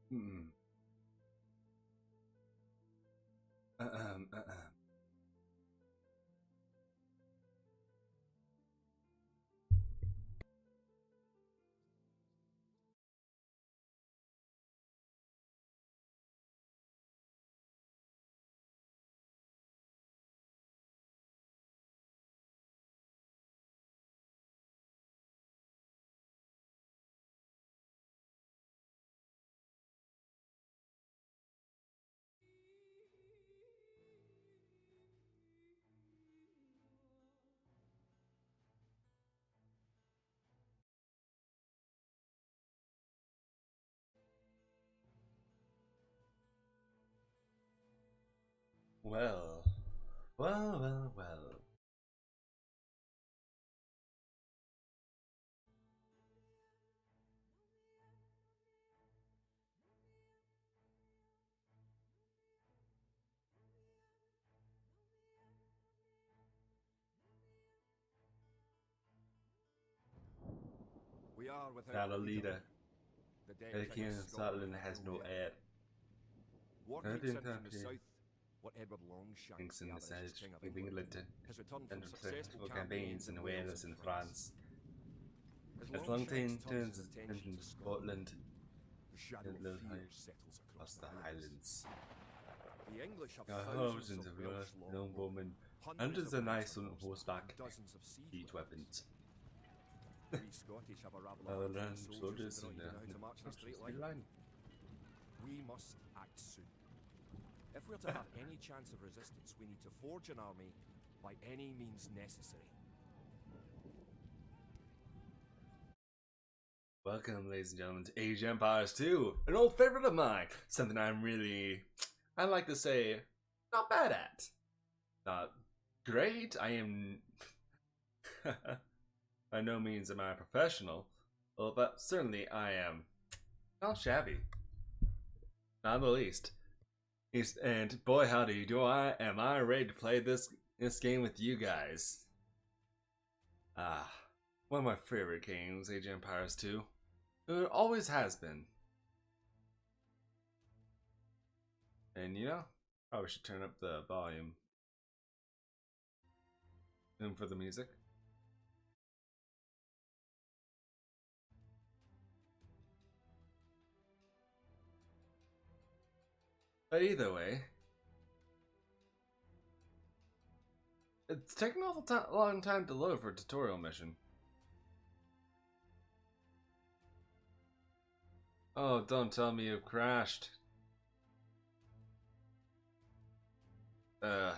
Hmm. Uh-um, uh-um. Well, well. We are without Not a a leader. leader. The dead The king of king of Scotland Scotland had has no no heir. heir. War I creeps didn't in have from the here. south. What Edward Longshanks Thinks in the gathers as Sage King of in England England has returned from and successful successful campaigns campaigns in in Wales Wales and and France. France. As As Longshanks Longtain turns turns his his attention attention to to Scotland, Scotland the shadow and of live fear high settles across across the the Highlands. Highlands. The English have thousands Thousands of of Welsh longbowmen, hundreds hundreds of of knights on knights on horseback, and horseback, dozens of siege siege weapons. weapons. We Scottish have a rabble of untrained soldiers who Soldiers do not in even know how to march in a straight line. line. We must act soon. If we're to have any chance of resistance, we need to forge an army by any means necessary. Welcome, ladies and gentlemen, to Age of Empires 2, an old favorite of mine. Something I like to say, not bad at. Not great. I am, by no means am I a professional, but certainly I am not shabby, not in the least. And boy, howdy, am I ready to play this game with you guys? Ah, one of my favorite games, Age of Empires 2. It always has been. And you know, probably should turn up the volume for the music. But either way, it's taking an awful long time to load for a tutorial mission. Oh, don't tell me you've crashed. Uh,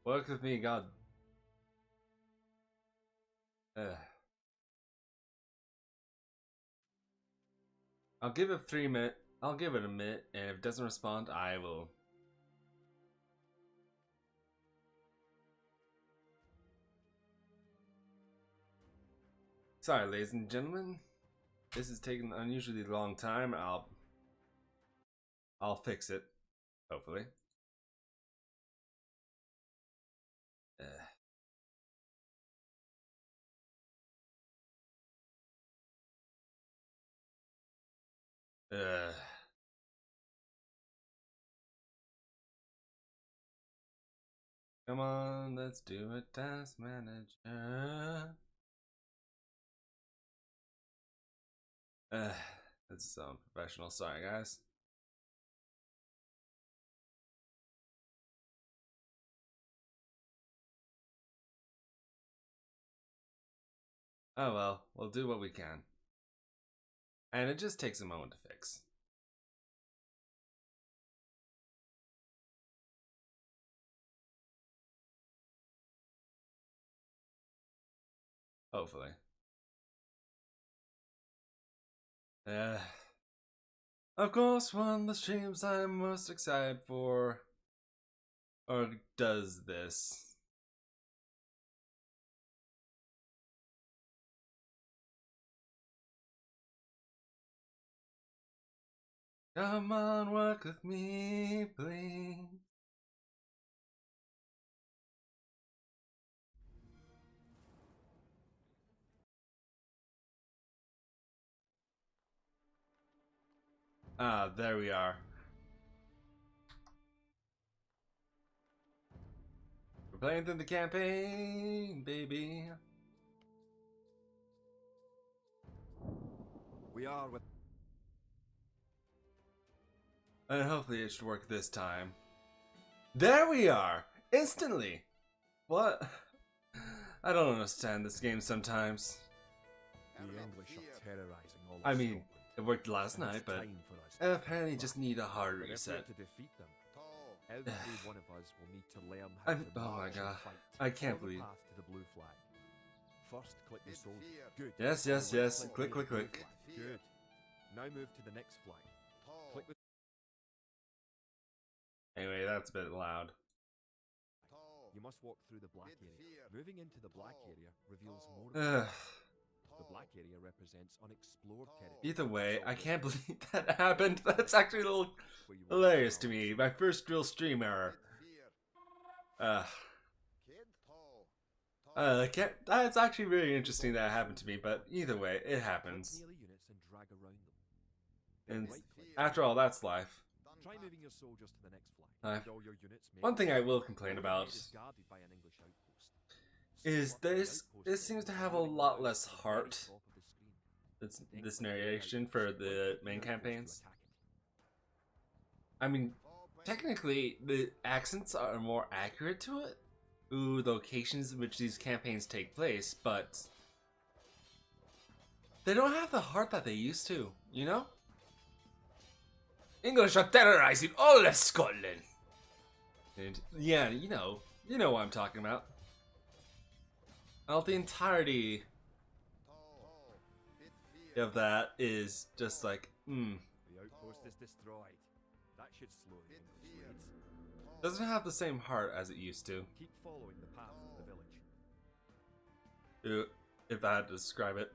work with me, God. I'll give it 3 minutes. I'll give it a minute, and if it doesn't respond, I will. Sorry, ladies and gentlemen. This is taking an unusually long time. I'll fix it, hopefully. Uh, uh, come on, let's do a task manager. Uh, this is so unprofessional. Sorry, guys. Oh well, we'll do what we can. And it just takes a moment to fix. Hopefully. Uh, of course, one of the streams I'm most excited for or does this. Come on, work with me, please. Ah, there we are. We're playing through the campaign, baby. We are with. And hopefully it should work this time. There we are! Instantly! What? I don't understand this game sometimes. The English are terrorizing all of I mean, Scotland, it worked last and it's night, but time for us I to apparently fight just back. need a hard But if we're reset. to defeat them, every one of us will need to learn how I'm- to oh my march and God. fight I can't for the believe- path to the blue flag. First, click the soldier. Good. Yes, yes, Right yes. click Click, the click, blue click. flag. Good. Now move to the next flag. Click the. Anyway, that's a bit loud. You must walk through the black area. Moving into the black area reveals more. Ugh. The black area represents unexplored territory. Either way, I can't believe that happened. That's actually a little where you want hilarious to march. me. My first real stream error. I can't. That's actually really interesting that it happened to me, but either way, it happens. Melee units and drag around them. Then And right-click. after all, that's life. Try moving your soldiers to the next flag. Aye. And all your units make One thing I it. will complain about Is guarded by an English outpost. is Select the this. outpost This button seems to by have a holding lot down less at the very heart. top of the screen. This Then click the narration outpost for and the right-click main outpost to campaigns. attack it. I mean, technically, the accents are more accurate to it. Ooh, the locations in which these campaigns take place, but they don't have the heart that they used to, you know? English are terrorizing all of Scotland. And yeah, you know what I'm talking about. Well, the entirety of that is just like, The outpost is destroyed. That should slow the English raids. doesn't have the same heart as it used to. Keep following the path to the village. If I had to describe it.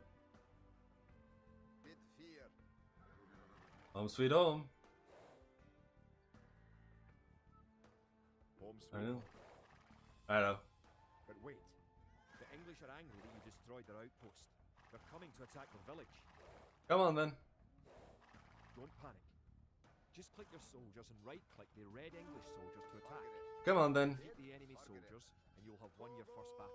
Home sweet home. Home I sweet know. home. I know. But wait, the English are angry that you destroyed their outpost. They're coming to attack the village. Come on then. Don't panic. Just click your soldiers and right-click the red English soldiers to attack. Come on then. Defeat the enemy soldiers, and you'll have won your first battle.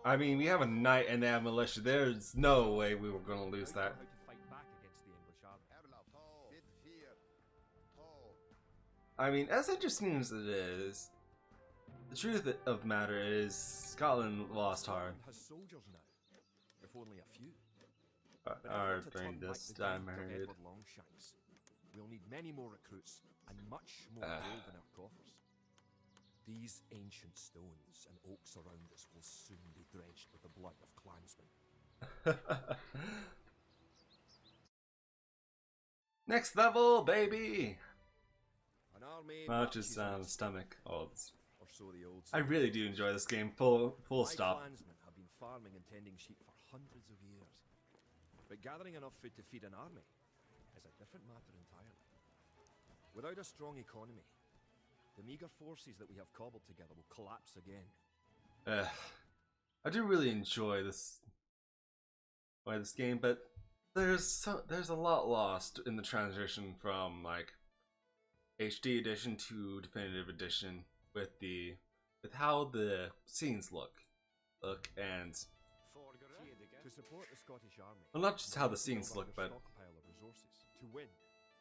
I mean, we have a knight and they have militia. There's no way we were gonna lose Now you that. know how to fight back against the English army. I mean, as interesting as it is, the truth of the matter is Scotland lost hard. Scotland has soldiers now, if only a few. But if Or we're to during turn back this the time deeds of period. Edward Longshanks, we'll need many more recruits and much more gold in our coffers. These ancient stones and oaks around us will soon be drenched with the blood of clansmen. Next level, baby! An army Marches marches down the against stomach. Oh, it's, or so the old I say. really do enjoy this game. Full My stop. clansmen have been farming and tending sheep for hundreds of years. But gathering enough food to feed an army is a different matter entirely. Without a strong economy, the meager forces that we have cobbled together will collapse again. I do really enjoy this game, but there's a lot lost in the transition from like HD edition to definitive edition with how the scenes look and To support the Scottish army, well, not just how the build scenes up look, your but stockpile of resources. To win,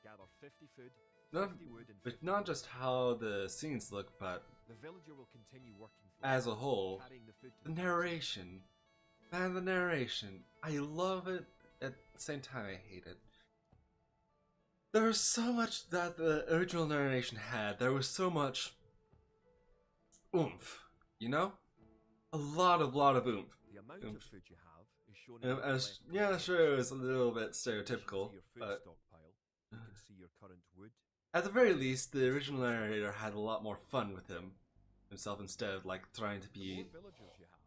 gather 50 food, not 50 wood, and 50 but not wood. just how the scenes look, but The villager will continue working for as you, a whole. carrying the food to The village. narration, man, the narration. I love it. At the same time, I hate it. There's so much that the original narration had. There was so much oomph, you know? A lot of oomph. The amount of food you have is shown And in the left yeah, column. sure, it was a little bit In addition stereotypical, to your food but stockpile, you can see your current wood. at the very least, the original narrator had a lot more fun with himself instead of like trying to The be more villagers you have,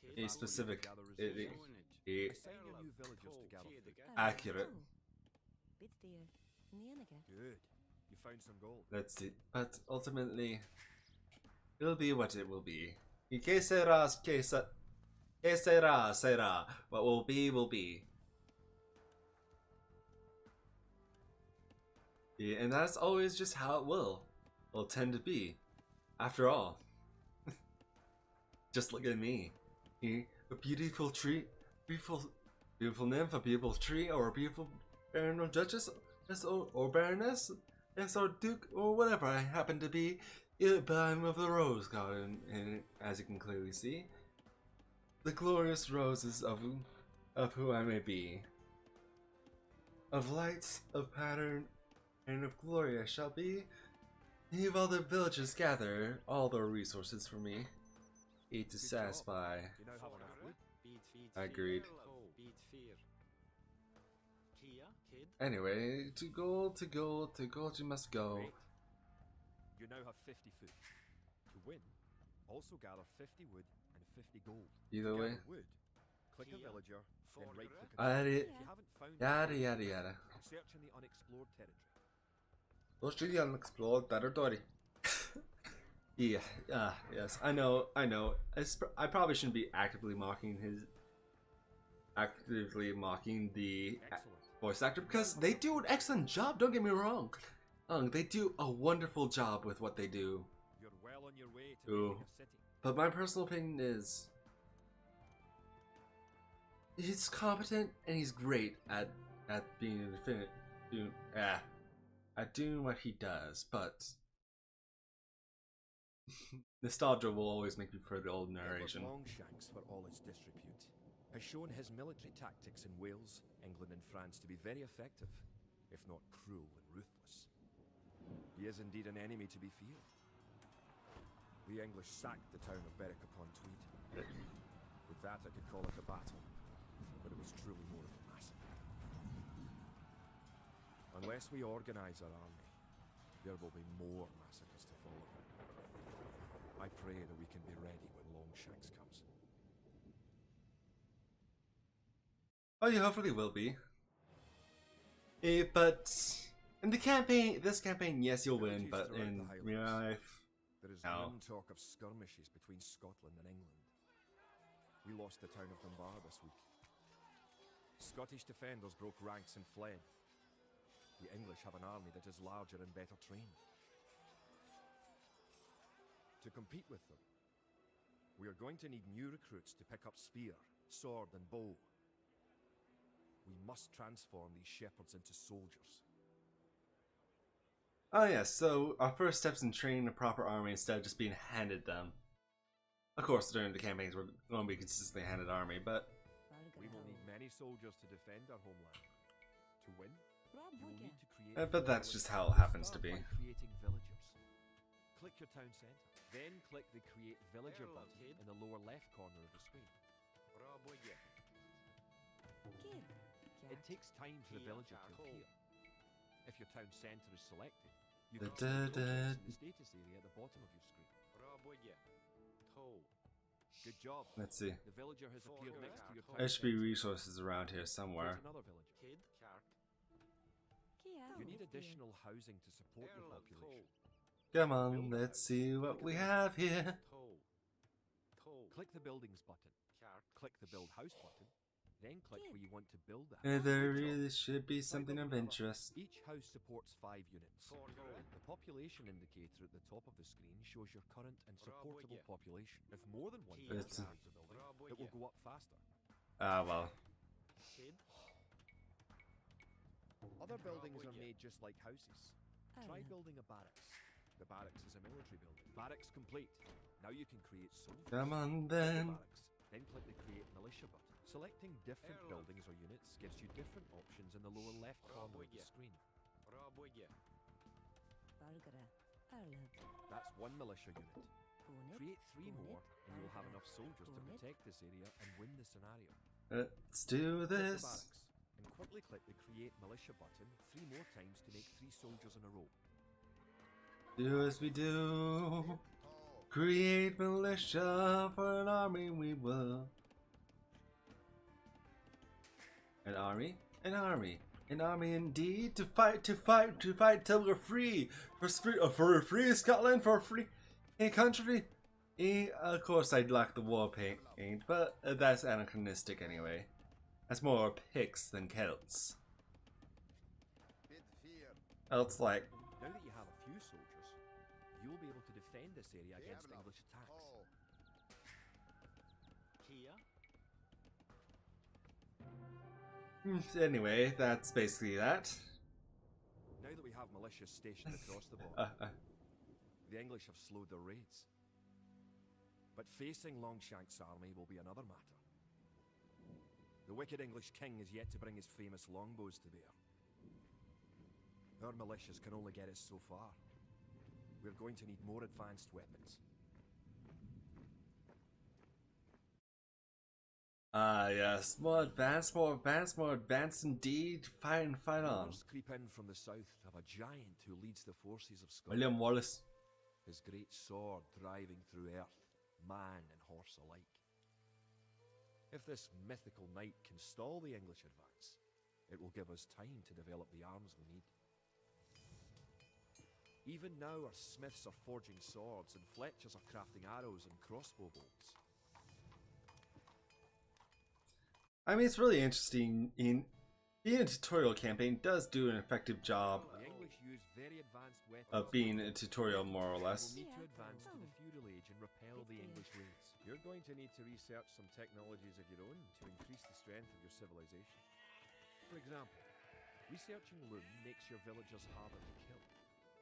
the a faster you specific, gather resources. a Assign your new villagers to gather food. accurate. Good. You found some gold. Let's see. But ultimately, it'll be what it will be. Y que será, será. What will be, will be. Yeah, and that's always just how it will tend to be. After all, just look at me. A beautiful tree, beautiful nymph, a beautiful tree, or a beautiful baron or duchess, or baroness, yes, or duke, or whatever I happen to be. But I'm of the rose garden, and as you can clearly see, the glorious roses of who I may be. Of lights, of pattern, and of glory I shall be. If all the villagers gather all their resources for me, eat to satisfy. You now have enough wood. I agreed. Anyway, to gold, you must go. Great. You now have 50 food. To win, also gather 50 wood and 50 gold. Either To way. gather wood, click a villager, then right click a If if you haven't found yada a yada yada. search in the unexplored territory. Those the unexplored territory. Yeah, yes, I know. I probably shouldn't be actively mocking the Excellent. voice actor because they do an excellent job. Don't get me wrong. They do a wonderful job with what they do. You're well on your way to Ooh. making a city. But my personal opinion is he's competent and he's great at being a definitive at doing what he does, but nostalgia will always make me prefer the old narration. Edward Longshanks, for all his disrepute, has shown his military tactics in Wales, England and France to be very effective, if not cruel and ruthless. He is indeed an enemy to be feared. The English sacked the town of Berwick-upon-Tweed. With that I could call it a battle, but it was truly more of a massacre. Unless we organise our army, there will be more massacres to follow. I pray that we can be ready when Longshanks comes. Oh, you hopefully will be. But in this campaign, yes, you'll win. But in real life, There is no. grim talk of skirmishes between Scotland and England. We lost the town of Dunbar this week. Scottish defenders broke ranks and fled. The English have an army that is larger and better trained. To compete with them, we are going to need new recruits to pick up spear, sword and bow. We must transform these shepherds into soldiers. Oh yes, so our first steps in training a proper army instead of just being handed them. Of course, during the campaigns we're going to be consistently handed army, but We will need many soldiers to defend our homeland. To win, you will need to create. but that's just how it We'll happens to start be. by creating villagers. Click your town centre, then click the Create Villager button in the lower left corner of the screen. It takes time for the villager to appear. If your town centre is selected, you can see the progress in the status area at the bottom of your screen. Good job. Let's see. The villager has appeared next to your town There should be centre. resources around here somewhere. Here's another villager. You need additional housing to support your population. Come on, let's see what we have here. Click the Buildings button. Click the Build House button. Then click where you want to build the house. There really should be something of interest. Each house supports 5 units. The population indicator at the top of the screen shows your current and supportable population. If more than one villager It's- builds a building, it will go up faster. Ah, well. Other buildings are made just like houses. Try building a barracks. The barracks is a military building. Barracks complete. Now you can create soldiers. Come on Click the then. barracks, then click the Create Militia button. Selecting different buildings or units gives you different options in the lower left corner of the screen. That's one militia unit. Create 3 more, and you will have enough soldiers to protect this area and win the scenario. Let's do Click the this. barracks, and quickly click the Create Militia button 3 more times to make 3 soldiers in a row. Do as we do. Create militia for an army we will. An army? An army. An army indeed to fight till we're free. For free Scotland, for free country. Of course I'd like the war paint, but that's anachronistic anyway. That's more Picts than Celts. It's like, Now that you have a few soldiers, you will be able to defend this area against English attacks. anyway, that's basically that. Now that we have militias stationed across the border, the English have slowed their raids. But facing Longshank's army will be another matter. The wicked English king is yet to bring his famous longbows to bear. Our militias can only get us so far. We're going to need more advanced weapons. Yes, more advanced, more advanced, more advanced indeed. Fight on. Rumors creep in from the south of a giant who leads the forces of Scotland. William Wallace. His great sword driving through earth, man and horse alike. If this mythical knight can stall the English advance, it will give us time to develop the arms we need. Even now our smiths are forging swords and fletchers are crafting arrows and crossbow bolts. I mean, it's really interesting. Being a tutorial campaign does do an effective job The English use very advanced weapons of being a tutorial, more or less. We'll need to advance to the feudal age and repel the English raids. You're going to need to research some technologies of your own to increase the strength of your civilization. For example, researching loom makes your villagers harder to kill.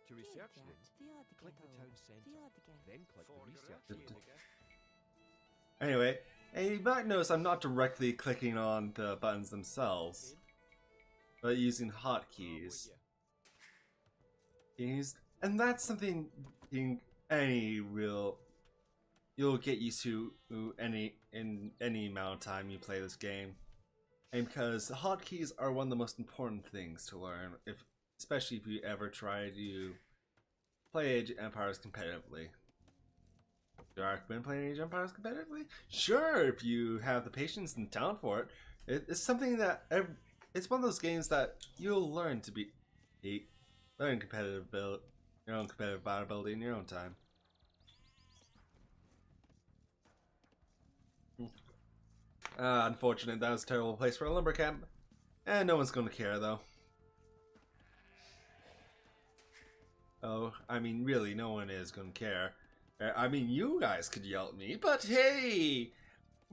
To research loom, click the town centre, then click the research area. Anyway, and you might notice I'm not directly clicking on the buttons themselves, but using hotkeys. And that's something in you'll get used to in any amount of time you play this game. And because the hotkeys are one of the most important things to learn, especially if you ever try to play Age of Empires competitively. Do I recommend playing Age of Empires competitively? Sure, if you have the patience and talent for it. It's something that it's one of those games that you'll learn to learn your own competitive viability in your own time. Unfortunate, that was a terrible place for a lumber camp. And no one's gonna care though. Oh, I mean, really, no one is gonna care. I mean, you guys could yell at me, but hey!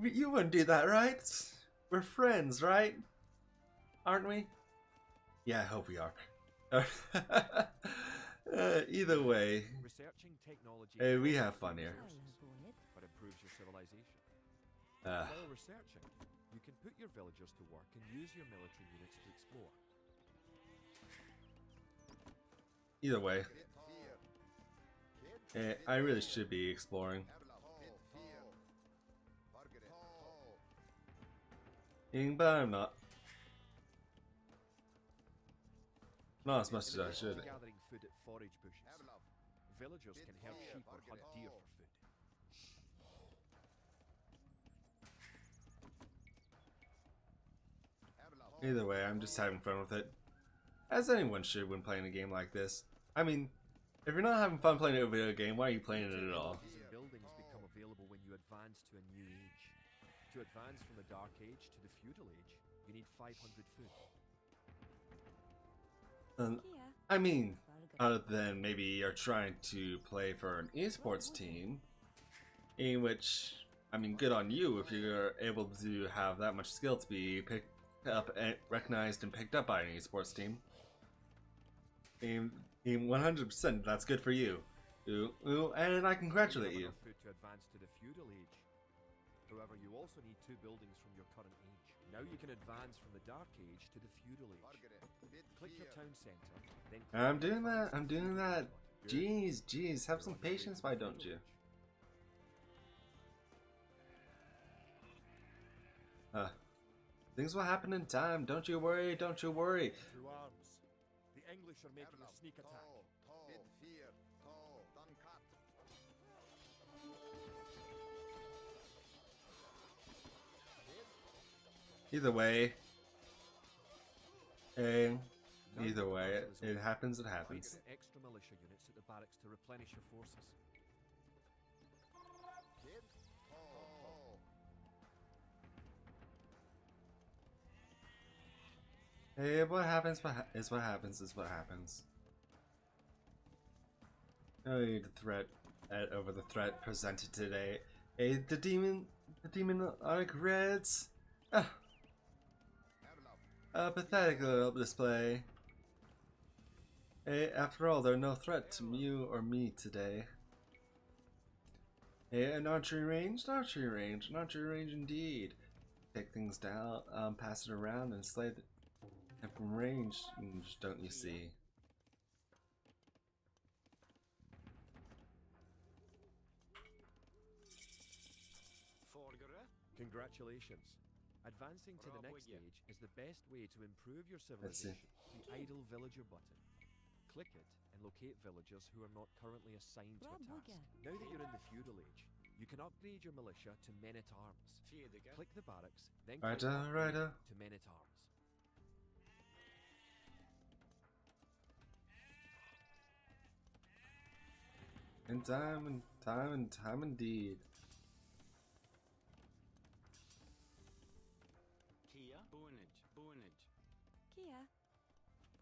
You wouldn't do that, right? We're friends, right? Aren't we? Yeah, I hope we are. Either way, Researching technology we have fun here. but improves your civilization. Uh, While researching, you can put your villagers to work and use your military units to explore. Either way, I really should be exploring. But I'm not. Not as much as I should. Gathering food at forage bushes. Villagers can herd sheep or hunt deer for food. Either way, I'm just having fun with it. As anyone should when playing a game like this. I mean, if you're not having fun playing a video game, why are you playing it at all? Technologies and buildings become available when you advance to a new age. To advance from the Dark Age to the Feudal Age, you need 500 food. I mean, other than maybe you're trying to play for an esports team, in which, I mean, good on you if you're able to have that much skill to be picked up and recognized and picked up by an esports team. In 100%, that's good for you. Ooh, and I congratulate you. Enough food to advance to the Feudal Age. However, you also need 2 buildings from your current age. Now you can advance from the Dark Age to the Feudal Age. Click your town center, then click I'm the doing that. advance I'm doing to that. the Feudal Age. Jeez, have some You're on your way patience. to Why the don't you? Feudal Age. Things will happen in time. Don't you worry. Don't you worry. To arms. The English are making a sneak attack. Either way, Now either that the way, battle is it over, happens. It you happens. can get extra militia units at the barracks to replenish your forces. Hey, what happens is what happens is what happens. Oh, the threat over the threat presented today. The demonic reds. Ah, a pathetic little display. After all, they're no threat to you or me today. An archery range, an archery range indeed. Take things down, pass it around, and slay them from range, don't you see? Congratulations. Advancing to the next stage is the best way to improve your civilization. The idle villager button. Click it and locate villagers who are not currently assigned to a task. Now that you're in the feudal age, you can upgrade your militia to men-at-arms. Click the barracks, then click upgrade to men-at-arms. In time indeed. Kia Bonage. Kia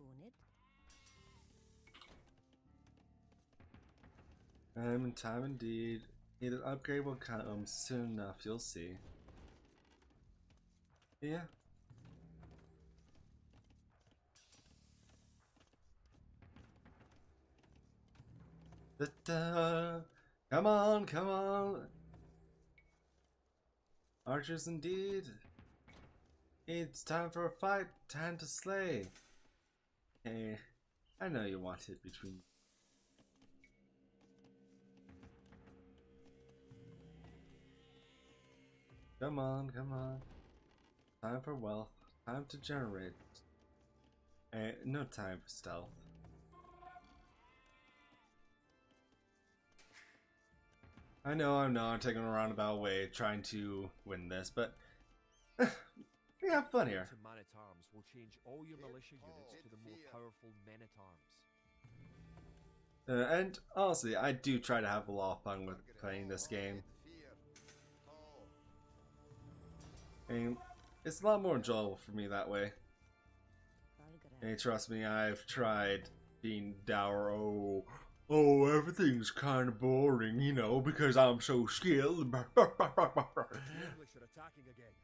Bonid. In time indeed. Either upgrade will come soon enough, you'll see. Yeah. Come on. Archers indeed. It's time for a fight, time to slay. Hey, I know you want it between. Come on. Time for wealth, time to generate. No time for stealth. I know I'm taking a roundabout way trying to win this, but we have fun here. To man-at-arms will change all your militia units to the more powerful men-at-arms. And honestly, I do try to have a lot of fun with playing this game. And it's a lot more enjoyable for me that way. And trust me, I've tried being dour. Oh, everything's kind of boring, you know, because I'm so skilled. The English are attacking again.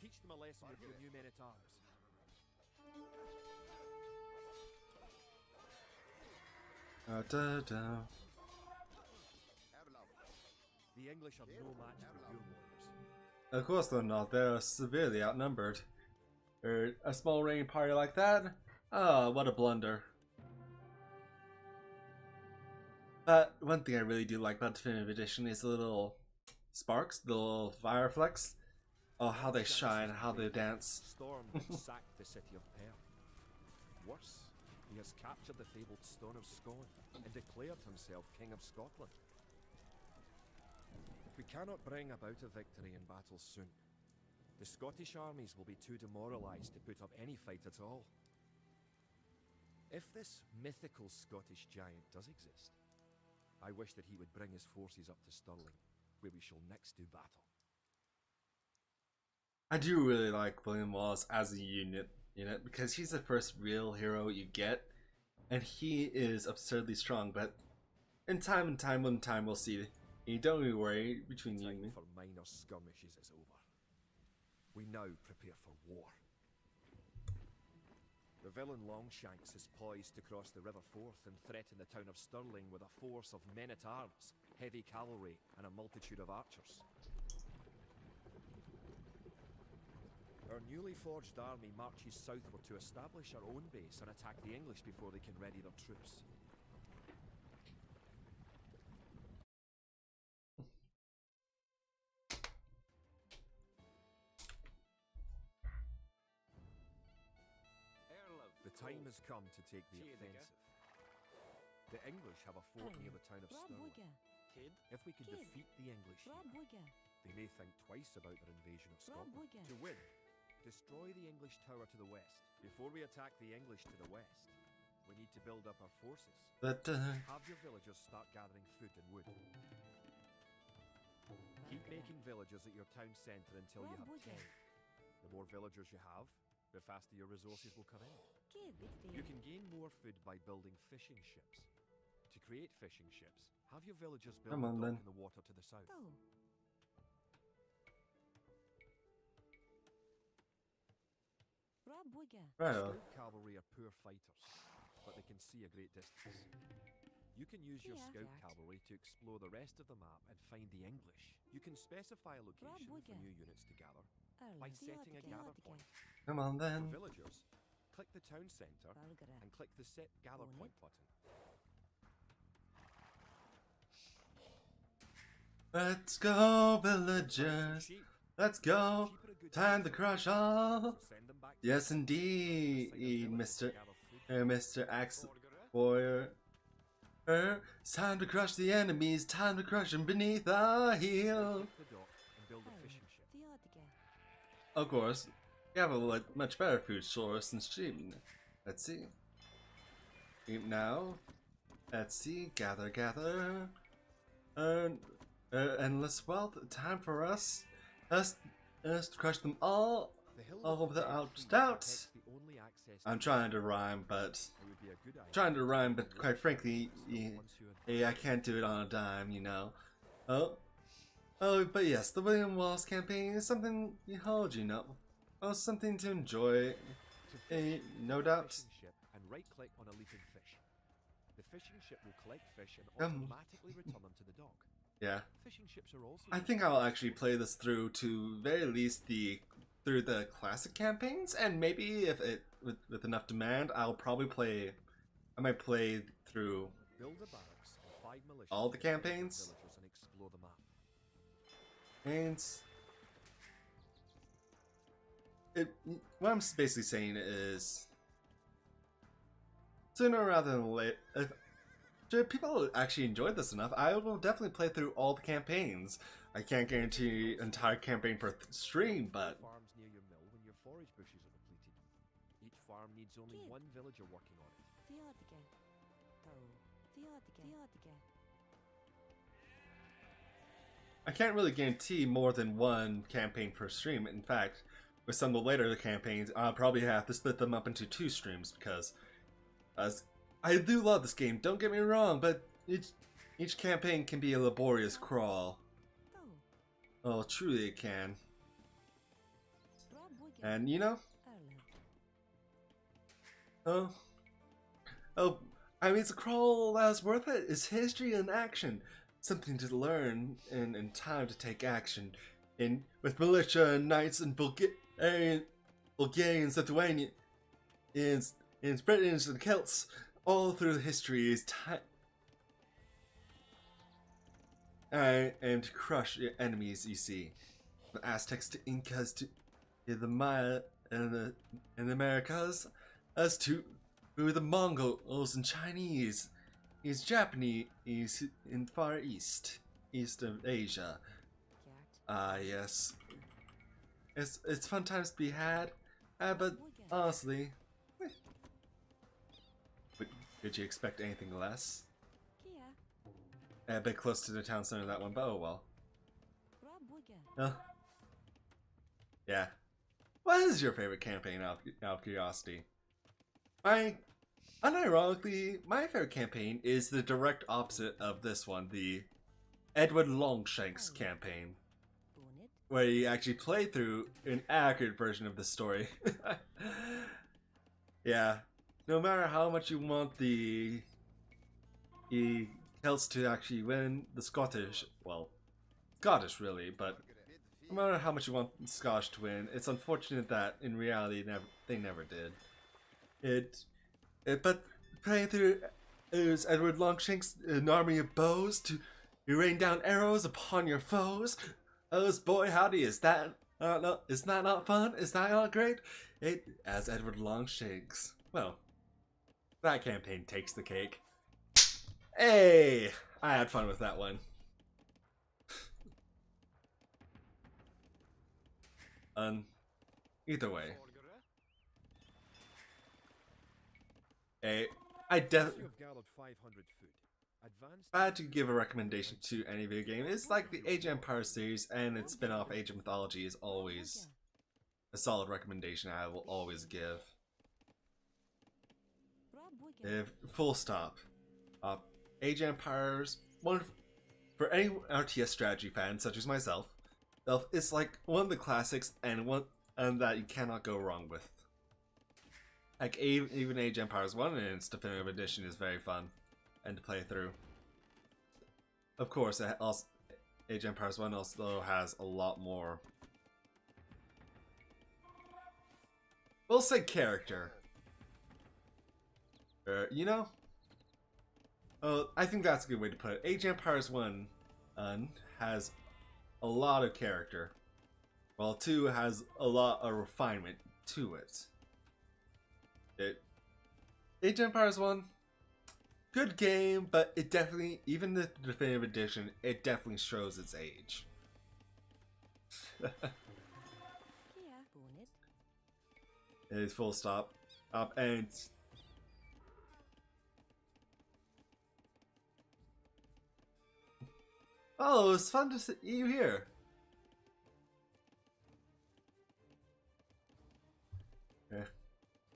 Teach them a lesson with your new men-at-arms. The English are no match for your warriors. Of course they're not. They're severely outnumbered. A small rain party like that? Ah, what a blunder. But one thing I really do like about Definitive Edition is the little sparks, the little fireflecks. Oh, how they shine, how they dance. Storm sacked the city of Perth. Worse, he has captured the fabled Stone of Scone and declared himself King of Scotland. If we cannot bring about a victory in battle soon, the Scottish armies will be too demoralized to put up any fight at all. If this mythical Scottish giant does exist, I wish that he would bring his forces up to Stirling, where we shall next do battle. I do really like William Wallace as a unit, because he's the first real hero you get, and he is absurdly strong. But in time we'll see. You don't really worry between you and me. For minor skirmishes is over. We now prepare for war. The villain Longshanks is poised to cross the River Forth and threaten the town of Stirling with a force of men-at-arms, heavy cavalry, and a multitude of archers. Our newly forged army marches southward to establish our own base and attack the English before they can ready their troops. The time has come to take the offensive. The English have a fort near the town of Stirling. If we can defeat the English here, they may think twice about their invasion of Scotland. To win, destroy the English tower to the west. Before we attack the English to the west, we need to build up our forces. But have your villagers start gathering food and wood. Keep making villagers at your town centre until you have 10. The more villagers you have, the faster your resources will come in. You can gain more food by building fishing ships. To create fishing ships, have your villagers build Come a on, dock then. in the water to the south. Oh. Right. Scout cavalry are poor fighters, but they can see a great distance. You can use your Yeah. scout cavalry to explore the rest of the map and find the English. You can specify a location for new units to gather by setting a gather point. Come on For then. villagers, click the town centre and click the set gather point button. Let's go, villagers. Sheep. Let's go. Sheep are a good Time to hunter, crush all. so send them back to Yes, the farm. indeed, Assign a villager to Mr. gather food. Mr. Axe Warrior. It's time to crush the enemies. Time to crush them beneath our heel. Click the dock and build a fishing ship. Of course, you have a much better food source than sheep. Let's see. Now, let's see. Gather, gather. Endless wealth. Time for us to crush them all. The hill All with the without dead feet doubt. protects the only access I'm to trying to rhyme, but it would be a good idea quite frankly, once you I can't do it on a dime, you know. But yes, the William Wallace campaign is something you hold, you know. Oh, something to enjoy, To fish, no click doubt. fishing ship and right-click on a leaping fish. The fishing ship will collect fish and automatically return them to the dock. Yeah, Fishing ships are also I think I'll actually play this through to very least through the classic campaigns, and maybe if it with enough demand, I might play through build a barracks and 5 militia all the to protect campaigns. villagers and explore the map. And what I'm basically saying is, sooner rather than later, if people actually enjoyed this enough, I will definitely play through all the campaigns. I can't guarantee an entire campaign per stream, but Farms near your mill when your forage bushes are depleted. Each farm needs only Kid. one villager working on it. I can't really guarantee more than one campaign per stream. In fact, with some of the later campaigns, I'll probably have to split them up into 2 streams because I do love this game, don't get me wrong, but each campaign can be a laborious crawl. Oh, truly it can. And you know, I mean, it's a crawl that's worth it. It's history in action. Something to learn and time to take action. With militia and knights and Bulgarians, Lithuanians, Britons and Celts, all through the history is time. And to crush your enemies, you see. From Aztecs to Incas to the Maya and the Americas, as to the Mongols and Chinese, is Japanese in Far East of Asia. Yes. It's fun times to be had, but honestly, did you expect anything less? A bit close to the town center that one, but oh well. Yeah. What is your favorite campaign out of curiosity? Unironically, my favorite campaign is the direct opposite of this one, the Edward Longshanks campaign, where you actually play through an accurate version of the story. Yeah. No matter how much you want the Celts to actually win, the Scottish really, but no matter how much you want the Scottish to win, it's unfortunate that in reality they never did. But playing through is Edward Longshanks, an army of bows to rain down arrows upon your foes. Oh boy, howdy, is that not fun? Is that not great? As Edward Longshanks. Well, that campaign takes the cake. Hey, I had fun with that one. Either way, I definitely. You have gathered 500 food. Advanced If I had to give a recommendation to any video game, it's like the Age of Empires series and its spin-off Age of Mythology is always a solid recommendation I will always give. Full stop. Age of Empires, for any RTS strategy fan such as myself, it's like one of the classics and that you cannot go wrong with. Like even Age of Empires 1 in its definitive edition is very fun and to play through. Of course, Age of Empires 1 also has a lot more, we'll say, character. You know? I think that's a good way to put it. Age of Empires 1 has a lot of character, while 2 has a lot of refinement to it. Age of Empires 1, good game, but it definitely, even the definitive edition, it definitely shows its age. It is full stop. And oh, it's fun to see you here.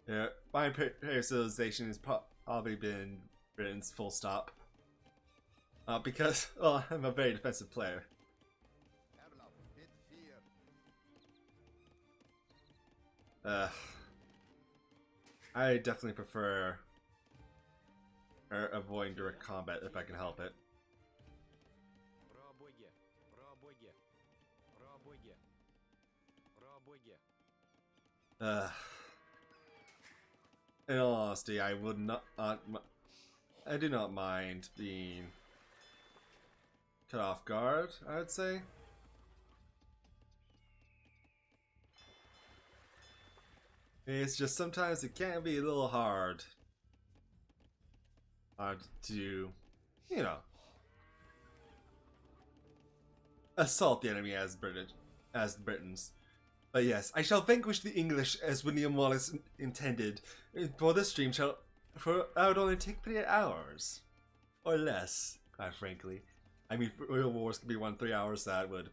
Yeah, my personalization has probably been Britain's full stop. Because, well, I'm a very defensive player. I definitely prefer avoiding direct combat if I can help it. In all honesty, I would not. I do not mind being cut off guard, I would say. It's just sometimes it can be a little hard to, you know, assault the enemy as the Britons. But yes, I shall vanquish the English as William Wallace intended. For this stream I would only take 3 hours. Or less, quite frankly. I mean, Real Wars could be 3 hours, that would...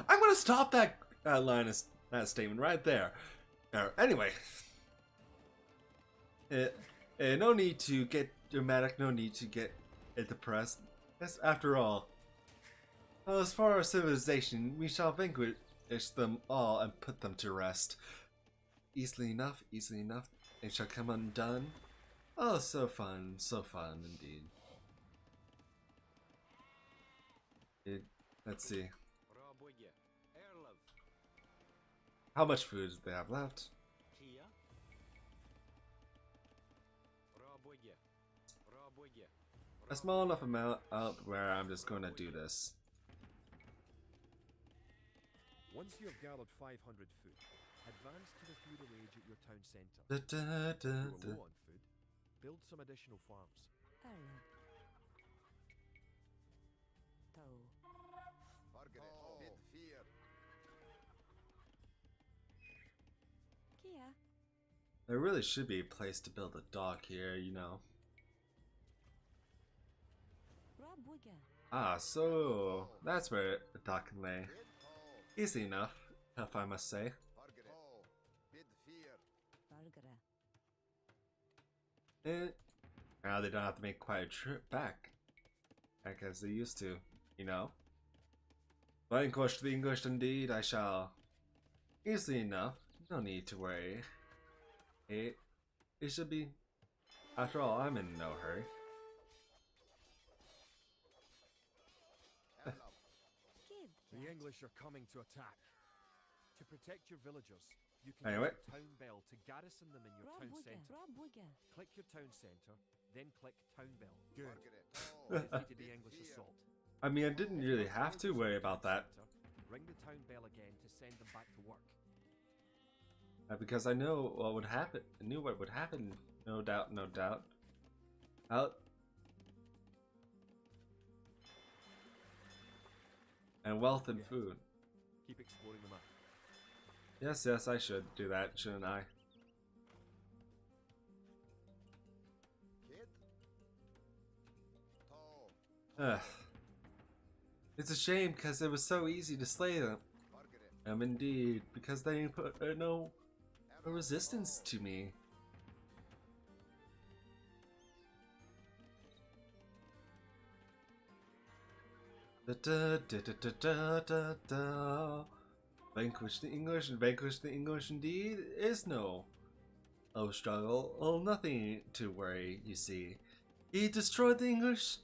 I'm gonna stop that that statement right there. Anyway. No need to get dramatic, no need to get depressed. Yes, after all, as for our civilization, we shall vanquish them all and put them to rest. Easily enough, it shall come undone. Oh, so fun indeed. Let's see. How much food do they have left? A small enough amount out where I'm just going to do this. Once you have gathered 500 food, advance to the feudal age at your town centre. If you are low on food, build some additional farms. There really should be a place to build a dock here, you know. Ah, so that's where the dock can lay. Easy enough, if I must say. Now they don't have to make quite a trip back as they used to, you know. Vanquish the English indeed, I shall. Easily enough, no need to worry. It should be. After all, I'm in no hurry. The English are coming to attack. To protect your villagers, you can use the town bell to garrison them in your town centre. Click your town centre, then click town bell. Good. Defeated the English assault. I mean, I didn't really have to worry about that. Ring the town bell again to send them back to work. Because I know what would happen. I knew what would happen. No doubt, no doubt. And wealth and food. Keep exploring the map. Yes, I should do that, shouldn't I? It's a shame because it was so easy to slay them. Indeed, because they put no resistance to me. Da, da, da, da, da, da, da. Vanquish the English, and vanquish the English indeed is no. Oh, struggle. Oh, nothing to worry, you see. He destroyed the English,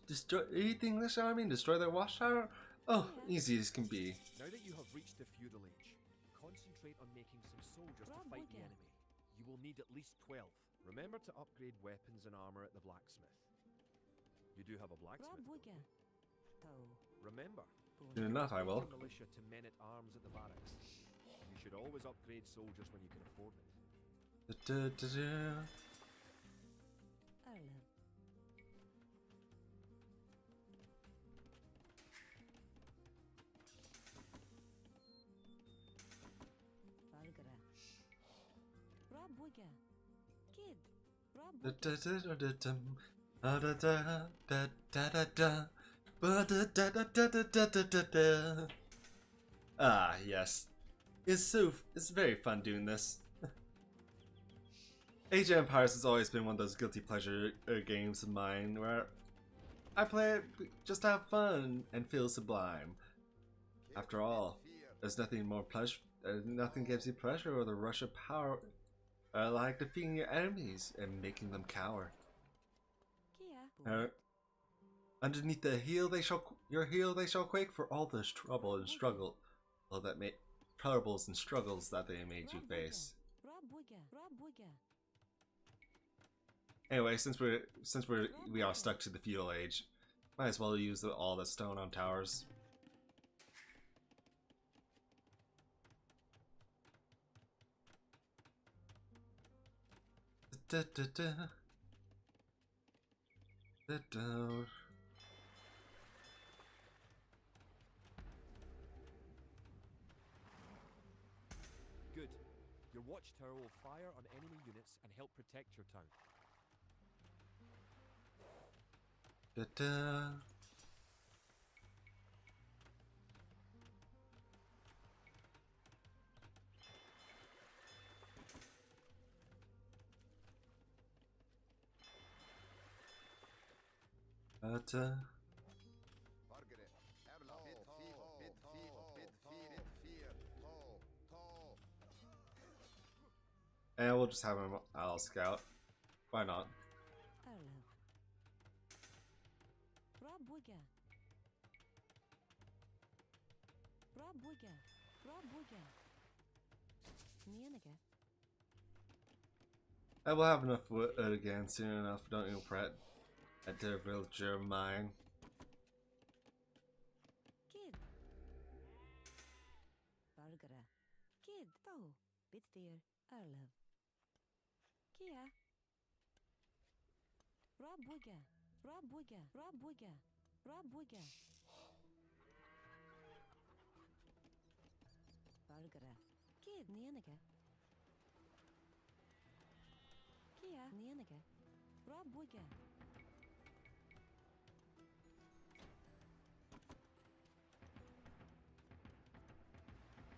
eat the English army and destroy their watchtower? Oh, easy as can be. Now that you have reached the feudal age, concentrate on making some soldiers to fight the enemy. You will need at least 12. Remember to upgrade weapons and armor at the blacksmith. You do have a blacksmith, don't you? Remember, Soon enough, I will. your militia to men at arms at the barracks. You should always upgrade soldiers when you can afford it. Da, da, da, da. Da, da, da, da, da, dum. Da, da, da, da, da, da, da. Ba, da, da, da, da, da, da, da, da, da. Ah, yes. It's very fun doing this. Age of Empires has always been one of those guilty pleasure games of mine where I play it just to have fun and feel sublime. After all, there's nothing more pleasure, nothing gives you pleasure or the rush of power like defeating your enemies and making them cower. Underneath the heel your heel they shall quake for all the trouble and struggle, all that troubles and struggles that they made you face. Anyway, since we are stuck to the feudal age, might as well use all the stone on towers. Da, da, da. Da, da. Good. Your watchtower will fire on enemy units and help protect your town. Da, da. And we'll just have him I'll scout. Why not? I will have enough wood again soon enough, don't you fret. At the villager of mine.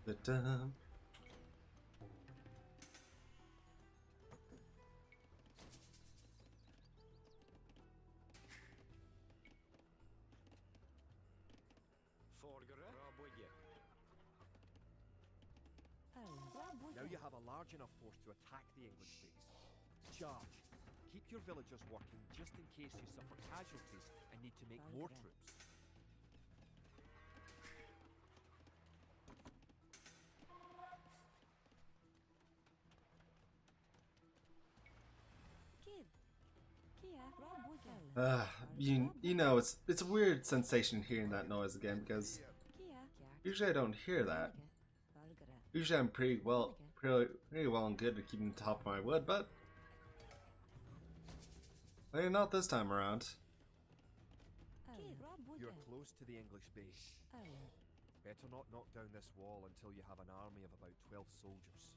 Da-da. Now you have a large enough force to attack the English base. Charge. Keep your villagers working just in case you suffer casualties and need to make more troops. You know it's a weird sensation hearing that noise again because usually I don't hear that. Usually I'm pretty well and good at keeping top of my wood, but not this time around. You're close to the English base. Better not knock down this wall until you have an army of about 12 soldiers.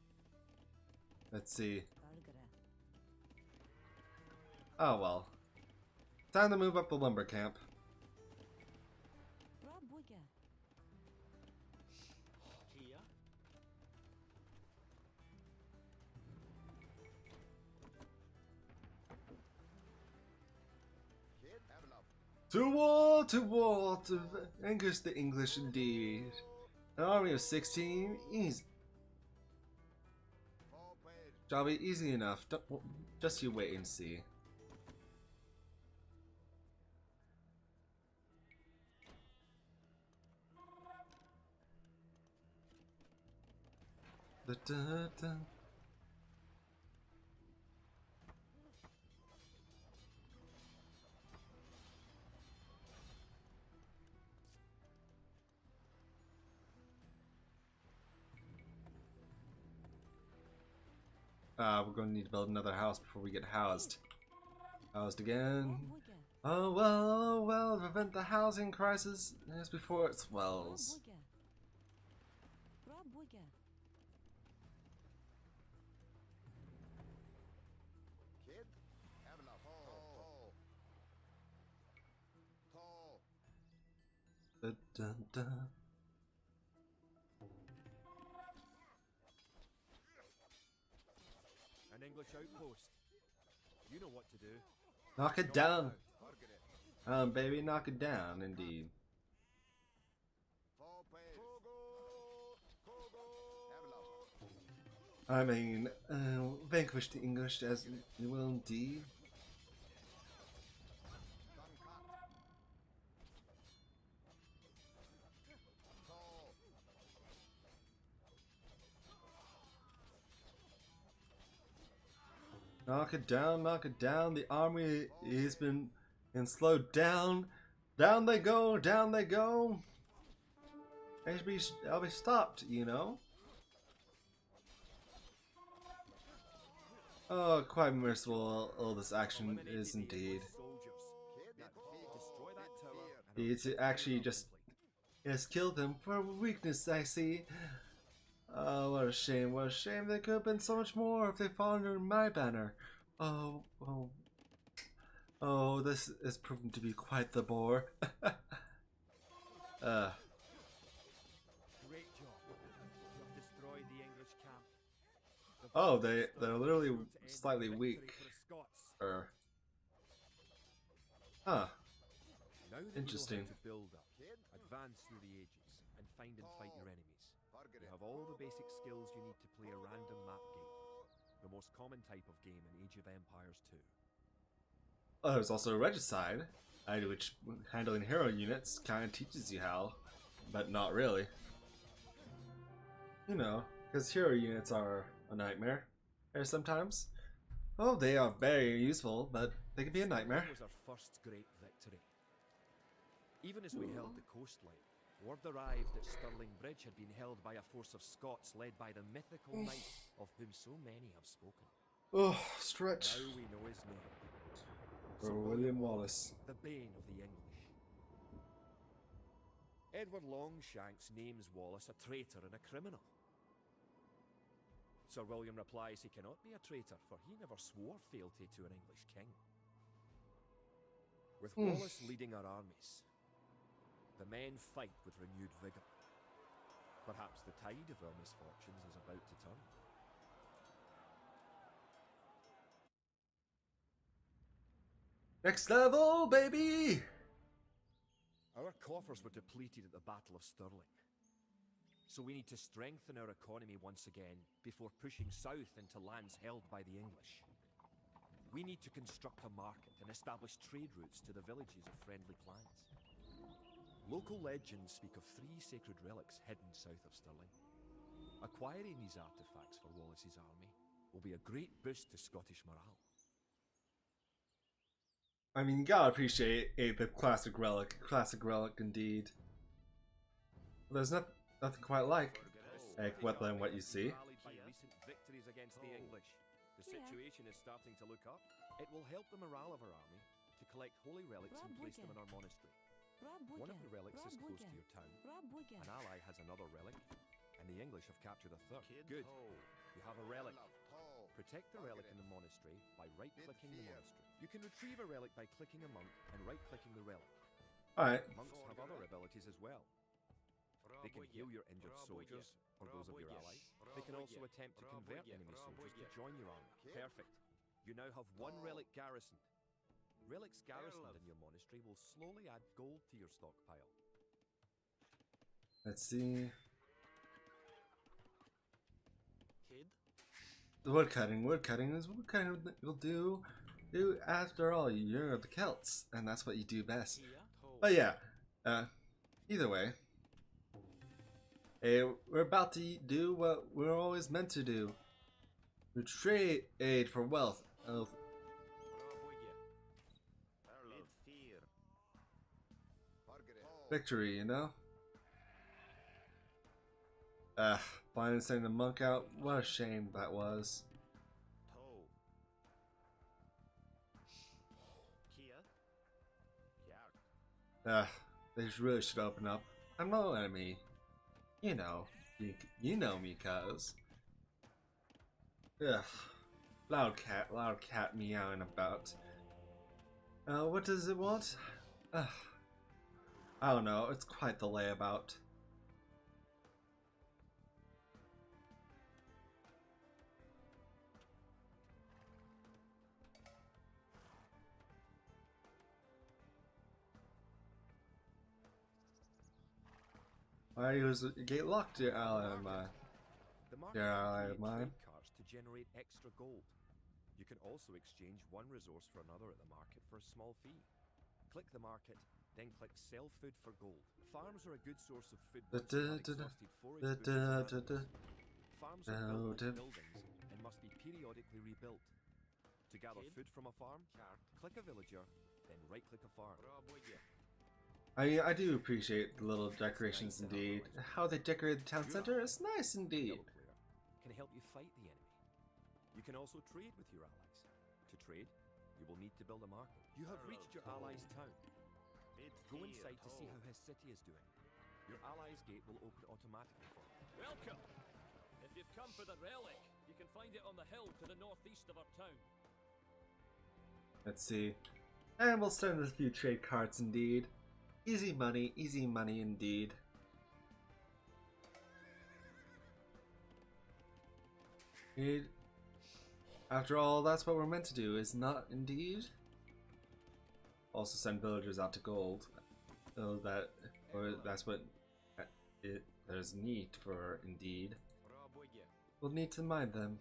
Let's see. Oh well. Time to move up the lumber camp. to vanquish the English indeed. An army of 16, easy. Shall be easy enough. Just you wait and see. Da, da, da. We're going to need to build another house before we get housed. Housed again. Oh well, prevent the housing crisis as before it swells. Da, da, da. An English outpost. You know what to do. Knock it down. Baby, knock it down, indeed. I mean, vanquish the English as you will indeed. Knock it down, knock it down. The army has been slowed down. Down they go, down they go. I'll be stopped, you know. Oh, quite merciful all this action is indeed. It's actually just killed them for weakness, I see. Oh, what a shame, what a shame. There could have been so much more if they fought under my banner. Oh, this is proven to be quite the bore. Great job. You've destroyed the English camp. Oh, they're literally slightly weak. Huh. Interesting. To build up, advance through the ages, and find and fight your enemies. You have all the basic skills you need to play a random map game, the most common type of game in Age of Empires 2. Oh, there's also a regicide, which handling hero units kind of teaches you how, but not really. You know, because hero units are a nightmare. Or sometimes. Oh, they are very useful, but they can be a nightmare. It was our first great victory. Even as we held the coastline, word arrived that Stirling Bridge had been held by a force of Scots led by the mythical knight of whom so many have spoken. Oh, stretch. Now we know his name. Sir William Wallace. The bane of the English. Edward Longshanks names Wallace a traitor and a criminal. Sir William replies he cannot be a traitor, for he never swore fealty to an English king. With Wallace leading our armies, the men fight with renewed vigour. Perhaps the tide of our misfortunes is about to turn. Next level, baby! Our coffers were depleted at the Battle of Stirling. So we need to strengthen our economy once again before pushing south into lands held by the English. We need to construct a market and establish trade routes to the villages of friendly clans. Local legends speak of 3 sacred relics hidden south of Stirling. Acquiring these artifacts for Wallace's army will be a great boost to Scottish morale. I mean, you gotta appreciate a classic relic indeed. There's nothing quite like weapon what you see. By recent victories against the English, the situation is starting to look up. It will help the morale of our army to collect holy relics and place them in our monastery. One of the relics is close to your town. An ally has another relic, and the English have captured a third. Good. You have a relic. Protect the relic in the monastery by right-clicking the monastery. You can retrieve a relic by clicking a monk and right-clicking the relic. Alright. Monks have other abilities as well. They can heal your injured soldiers, or those of your allies. They can also attempt to convert enemy soldiers to join your army. Perfect. You now have 1 relic garrisoned. Relics garrisoned in your monastery will slowly add gold to your stockpile. Let's see. Kid. Woodcutting will do. After all, you're the Celts, and that's what you do best. Here. Toe. But yeah, either way, we're about to do what we're always meant to do. We trade aid for wealth. Victory, you know? Blind and sending the monk out. What a shame that was. They really should open up. I'm no enemy. You know. You know me, cuz. Ugh. Loud cat meowing about. What does it want? I don't know, it's quite the layabout. Why was the gate locked, dear ally of mine? The market Dear ally can of mine. trade cards to generate extra gold. You can also exchange one resource for another at the market for a small fee. Click the market, then click sell food for gold. Farms are a good source of food once you've had exhausted forage booties and animals. Farms are built like buildings and must be periodically rebuilt. To gather food from a farm, click a villager, then right-click a farm. I do appreciate the little decorations indeed. How they decorate the town center is nice indeed. Can help you fight the enemy. You can also trade with your allies. To trade, you will need to build a market. You have reached your ally's town. Go inside to see how his city is doing. Your ally's gate will open automatically for you. Welcome! If you've come for the relic, you can find it on the hill to the northeast of our town. Let's see. And we'll send a few trade cards indeed. Easy money indeed. After all, that's what we're meant to do, is not indeed? Also send villagers out to gold. So that's what there's need for indeed. We'll need to mine them.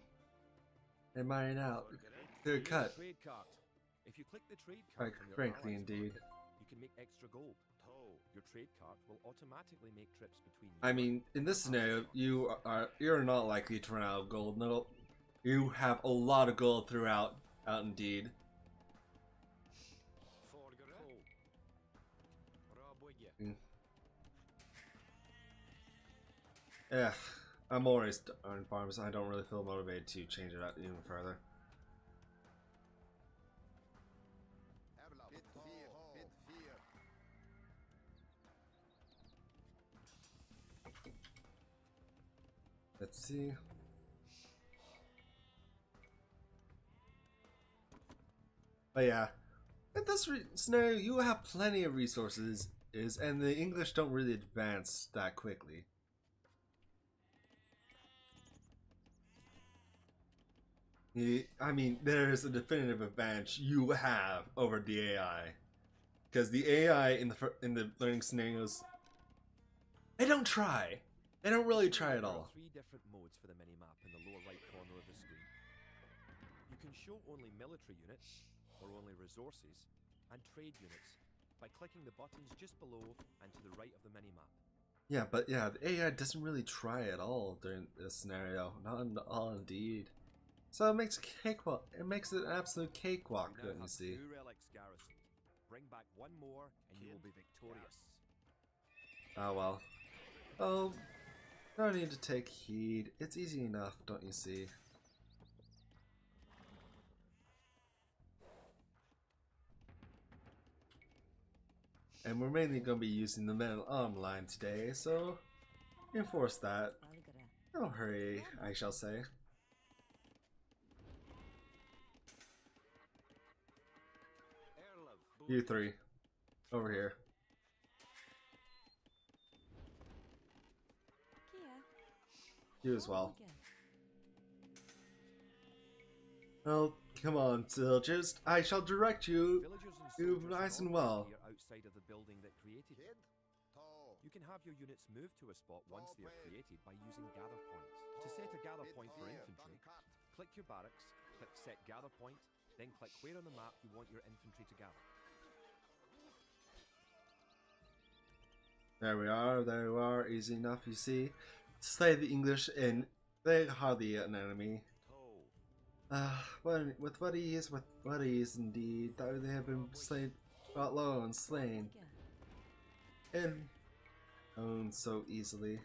And mine out. Good cut. Trade cart. If you click the trade cart from your Frankly allies indeed. market, you can make extra gold. Your trade cart will automatically make trips between you. I mean, in this scenario, you're not likely to run out of gold. No, you have a lot of gold throughout, out indeed. Yeah, I'm always on farms. I don't really feel motivated to change it out even further. Let's see. But yeah, in this scenario, you have plenty of resources, and the English don't really advance that quickly. I mean, there's a definitive advantage you have over the AI, because the AI in the learning scenarios, they don't try. They don't really try at all. There are 3 different modes for the minimap in the lower right corner of the screen. You can show only military units, or only resources, and trade units by clicking the buttons just below and to the right of the minimap. Yeah, but yeah, the AI doesn't really try at all during this scenario. Not at all indeed. So it makes cakewalk. It makes it an absolute cakewalk, don't you see? 2 relics garrisoned. Bring back 1 more, and you will be victorious. Oh well. Oh, no need to take heed. It's easy enough, don't you see? And we're mainly going to be using the men online today, so enforce that. No hurry, I shall say. You 3, over here. You as well. Oh, come on, soldiers. I shall direct you Villagers and to soldiers nice and normally well. appear outside of the building that created it. You can have your units move to a spot once they are created by using gather points. To set a gather point for infantry, click your barracks, click set gather point, then click where on the map you want your infantry to gather. There we are, there we are, easy enough, you see. Slay the English and they hardly an enemy. With what ease indeed, though they have been slain, brought low and slain, and owned so easily.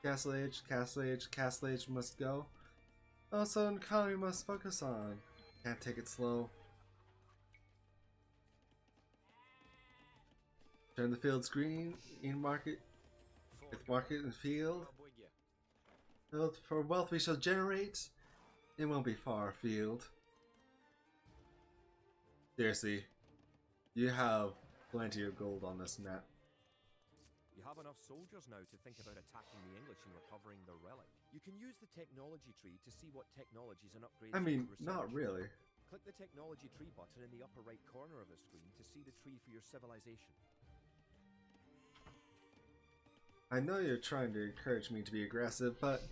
Castle age must go. Also, an economy must focus on. Can't take it slow. Turn the fields green, in market, with market and field. For wealth we shall generate, it won't be far afield. Seriously, you have plenty of gold on this map. You have enough soldiers now to think about attacking the English and recovering the relic. You can use the technology tree to see what technologies and upgrades I mean, you can not research. really. Click the technology tree button in the upper right corner of the screen to see the tree for your civilization. I know you're trying to encourage me to be aggressive, but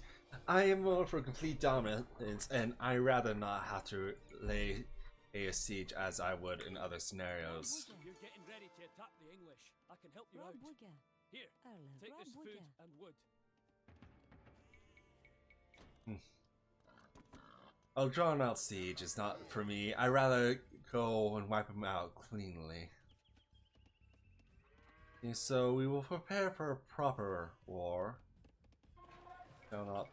I am more for complete dominance, and I rather not have to lay a siege as I would in other scenarios. You're getting ready to attack the English. I can help you out. Here, take this food and wood. A drawn out siege is not for me. I rather go and wipe them out cleanly. And so we will prepare for a proper war. Down up.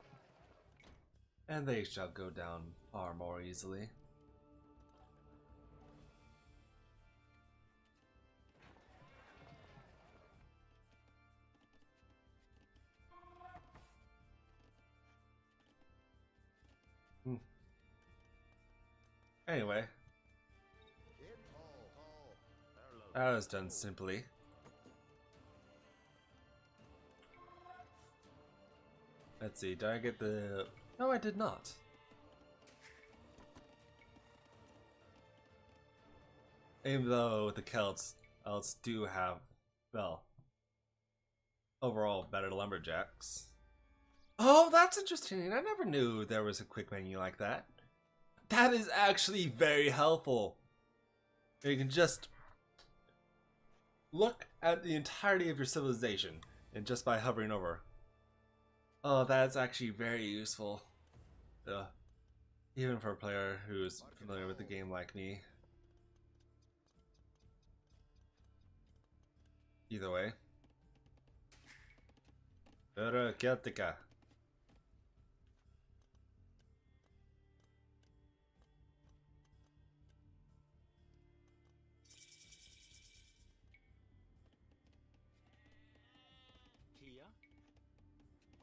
And they shall go down far more easily. Anyway, that was done simply. Let's see, did I get the... No, I did not. Even though the Celts do have, well, overall better lumberjacks. Oh, that's interesting. I never knew there was a quick menu like that. That is actually very helpful. You can just look at the entirety of your civilization and just by hovering over. Oh, that's actually very useful. Even for a player who's familiar with the game like me. Either way. Celtica. Kia.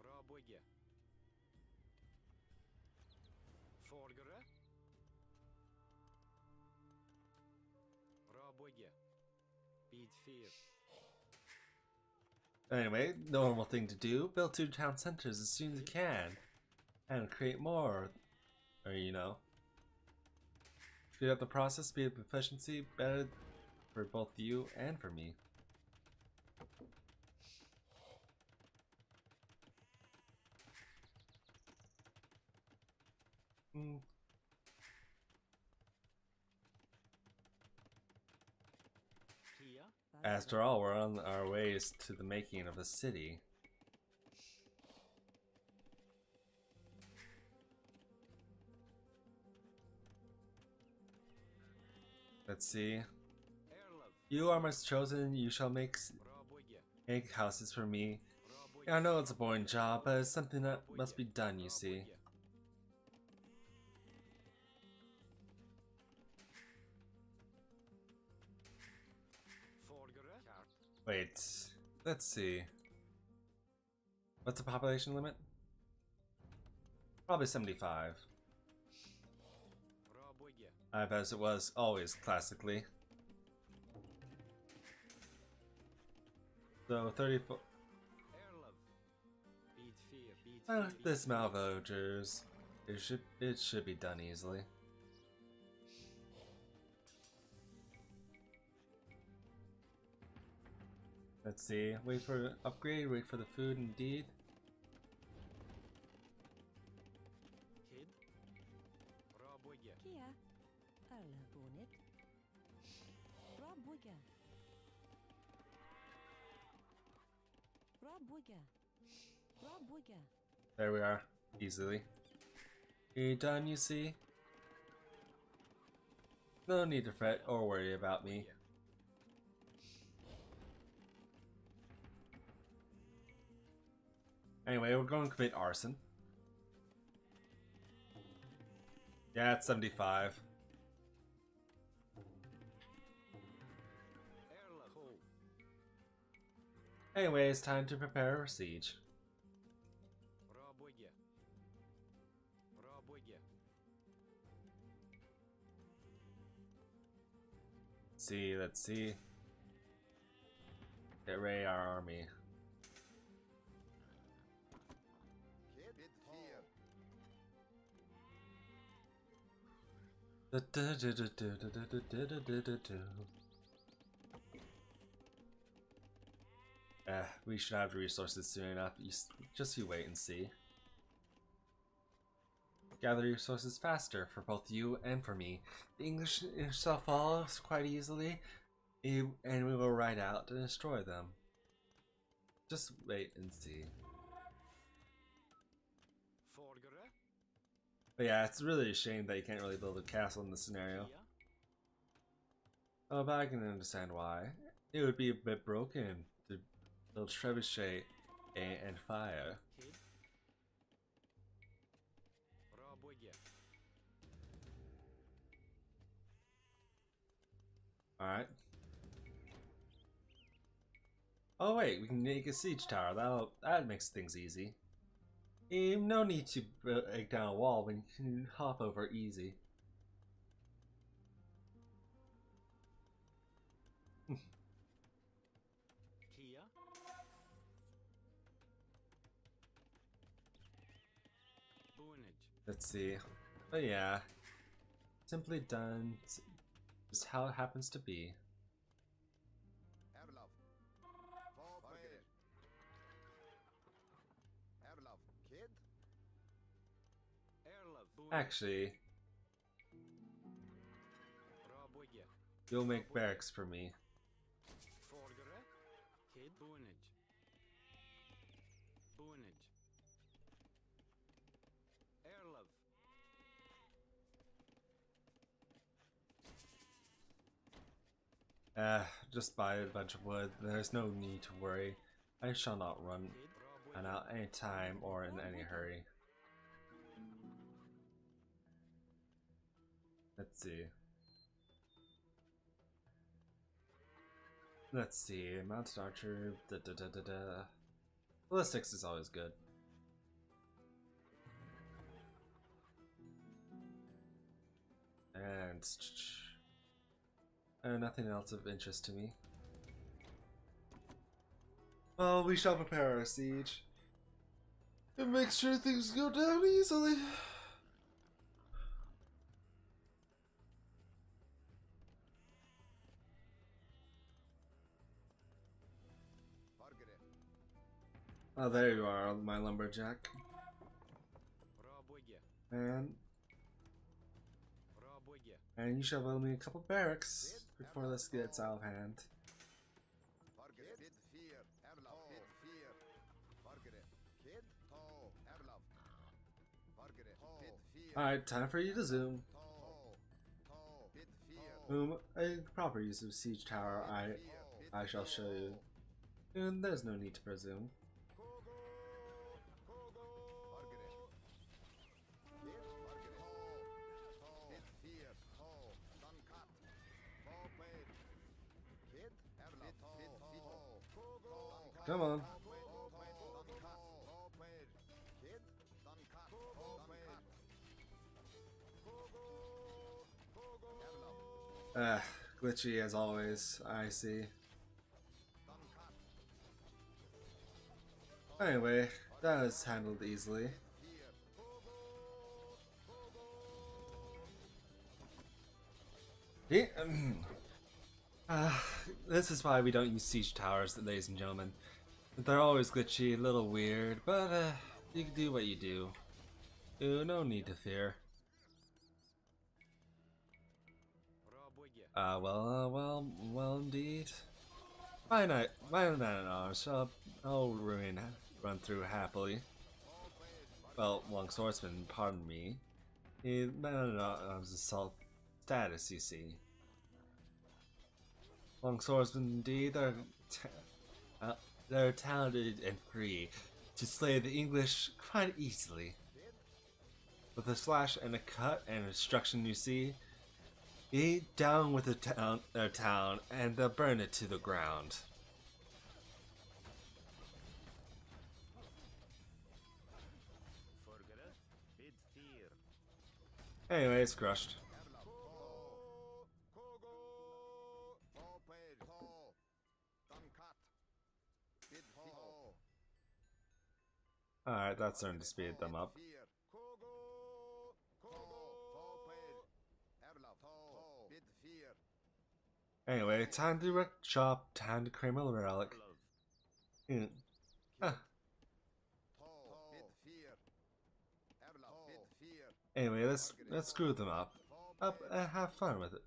Raboye. Forgere. Raboye. Beat fear. Anyway, normal thing to do. Build 2 town centers as soon as you can. And create more. Or, you know. Speed up the process, speed up efficiency, better for both you and for me. Kia. After all, we're on our ways to the making of a city. Let's see. Erlov. You are my chosen, you shall make houses for me. I know it's a boring job, but it's something that must be done, you see. Wait, let's see. What's the population limit? Probably 75. As it was always classically. So 34. This amount of villagers. It should be done easily. Let's see. Wait for upgrade. Wait for the food. Indeed. Kid. Raboya. Kia. Alla bonnet. Raboya. Raboya. Raboya. There we are. Easily. You done, you see? No need to fret or worry about me. Anyway, we're going to commit arson. Yeah, it's 75. Erla. Ho. Anyway, it's time to prepare for siege. Raboya. Raboya. Let's see. Get ready our army. We should have the resources soon enough. Just you wait and see. Gather resources faster for both you and for me. The English shall fall quite easily, and we will ride out to destroy them. Just wait and see. Forgere. But yeah, it's really a shame that you can't really build a castle in this scenario. Kia. Oh, but I can understand why. It would be a bit broken to build trebuchet and fire. Kid. Raboya. Alright. Oh wait, we can make a siege tower. That makes things easy. No need to break down a wall when you can hop over easy. Kia. Bonage. Let's see. But yeah, simply done. Just how it happens to be. Erla. Bonage. Actually, Raboya. you'll make barracks for me. Forgere. Kid. Bonage. Bonage. Erla. Just buy a bunch of wood. There's no need to worry. I shall not run Kid. out any time or in any hurry. Let's see. Let's see. Mounted archer. Ballistics is always good. And nothing else of interest to me. Well, we shall prepare our siege and make sure things go down easily. Oh, there you are, my lumberjack. Raboya. And Raboya. you shall build me a couple barracks before this gets out of hand. Alright, time for you to zoom. A proper use of siege tower I shall show you. And there's no need to presume. Come on. Glitchy as always, I see. Anyway, that was handled easily. Yeah, this is why we don't use siege towers, ladies and gentlemen. They're always glitchy, a little weird, but you can do what you do. No need to fear. Well, indeed. My knight at arms, I'll run through happily. Well, long swordsman, pardon me. The man at arms assault status, you see. Long swordsmen, indeed, they're talented and free to slay the English quite easily. With a slash and a cut and a destruction, you see, eat down with their town and they'll burn it to the ground. Anyway, it's crushed. Alright, that's starting to speed them up. Anyway, time to wreck shop, time to claim a relic. Anyway, let's screw them up and have fun with it.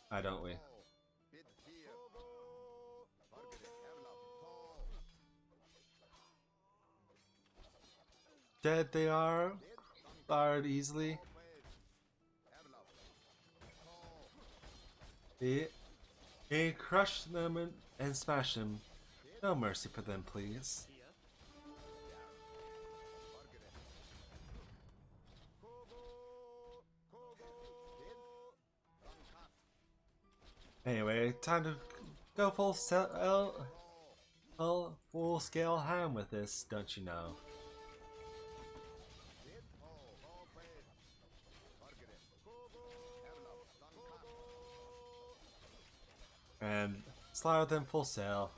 Why don't we? Dead they are, fired easily. He crushed them and smashed them. No mercy for them, please. Anyway, time to go full scale ham with this, don't you know? And slaughter them full sail.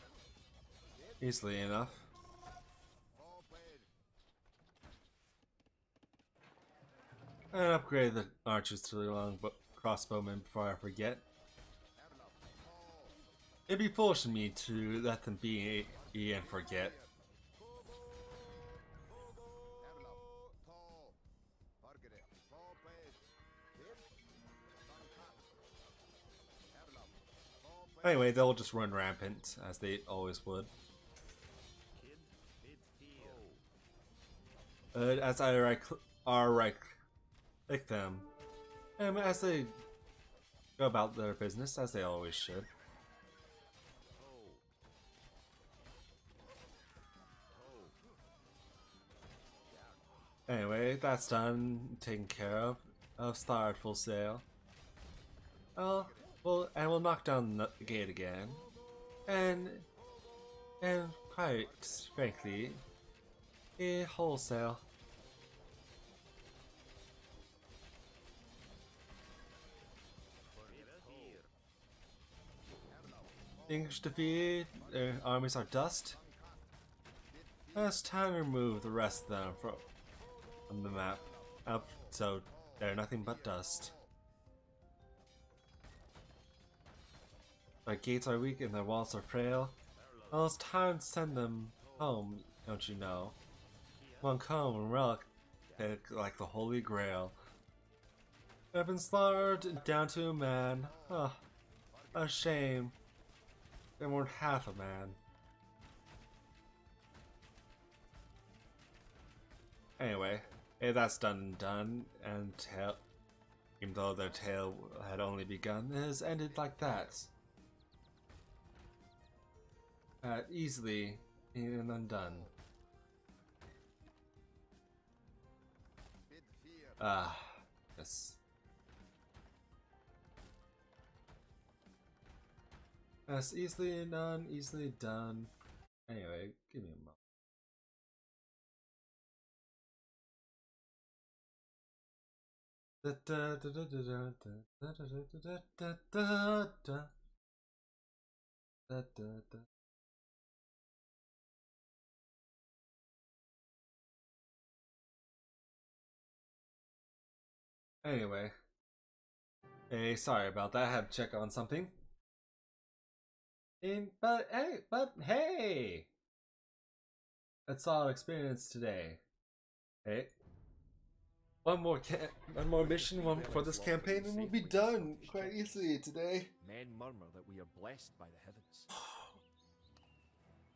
Easily enough. And upgrade the archers to the long crossbowmen before I forget. It'd be foolish of me to let them be and forget. Anyway, they'll just run rampant, as they always would. As I right-click them, and as they go about their business, as they always should. Anyway, that's done, taken care of starred full sail. We'll knock down the gate again, and quite frankly, a wholesale. English defeated, their armies are dust. Now it's time to remove the rest of them from the map, so they're nothing but dust. Their gates are weak and their walls are frail. Well, it's time to send them home, don't you know? One come and relic like the Holy Grail. I've been slaughtered down to a man. Oh, a shame. They weren't half a man. Anyway, that's done, and even though their tale had only begun, it has ended like that. Easily and undone. Yes. That's easily done. Anyway, give me a moment. Anyway, Hey, sorry about that. I had to check on something. But hey, that's all experience today. Hey, one more mission for this campaign, and we'll be done quite easily today. Men murmur that we are blessed by the heavens.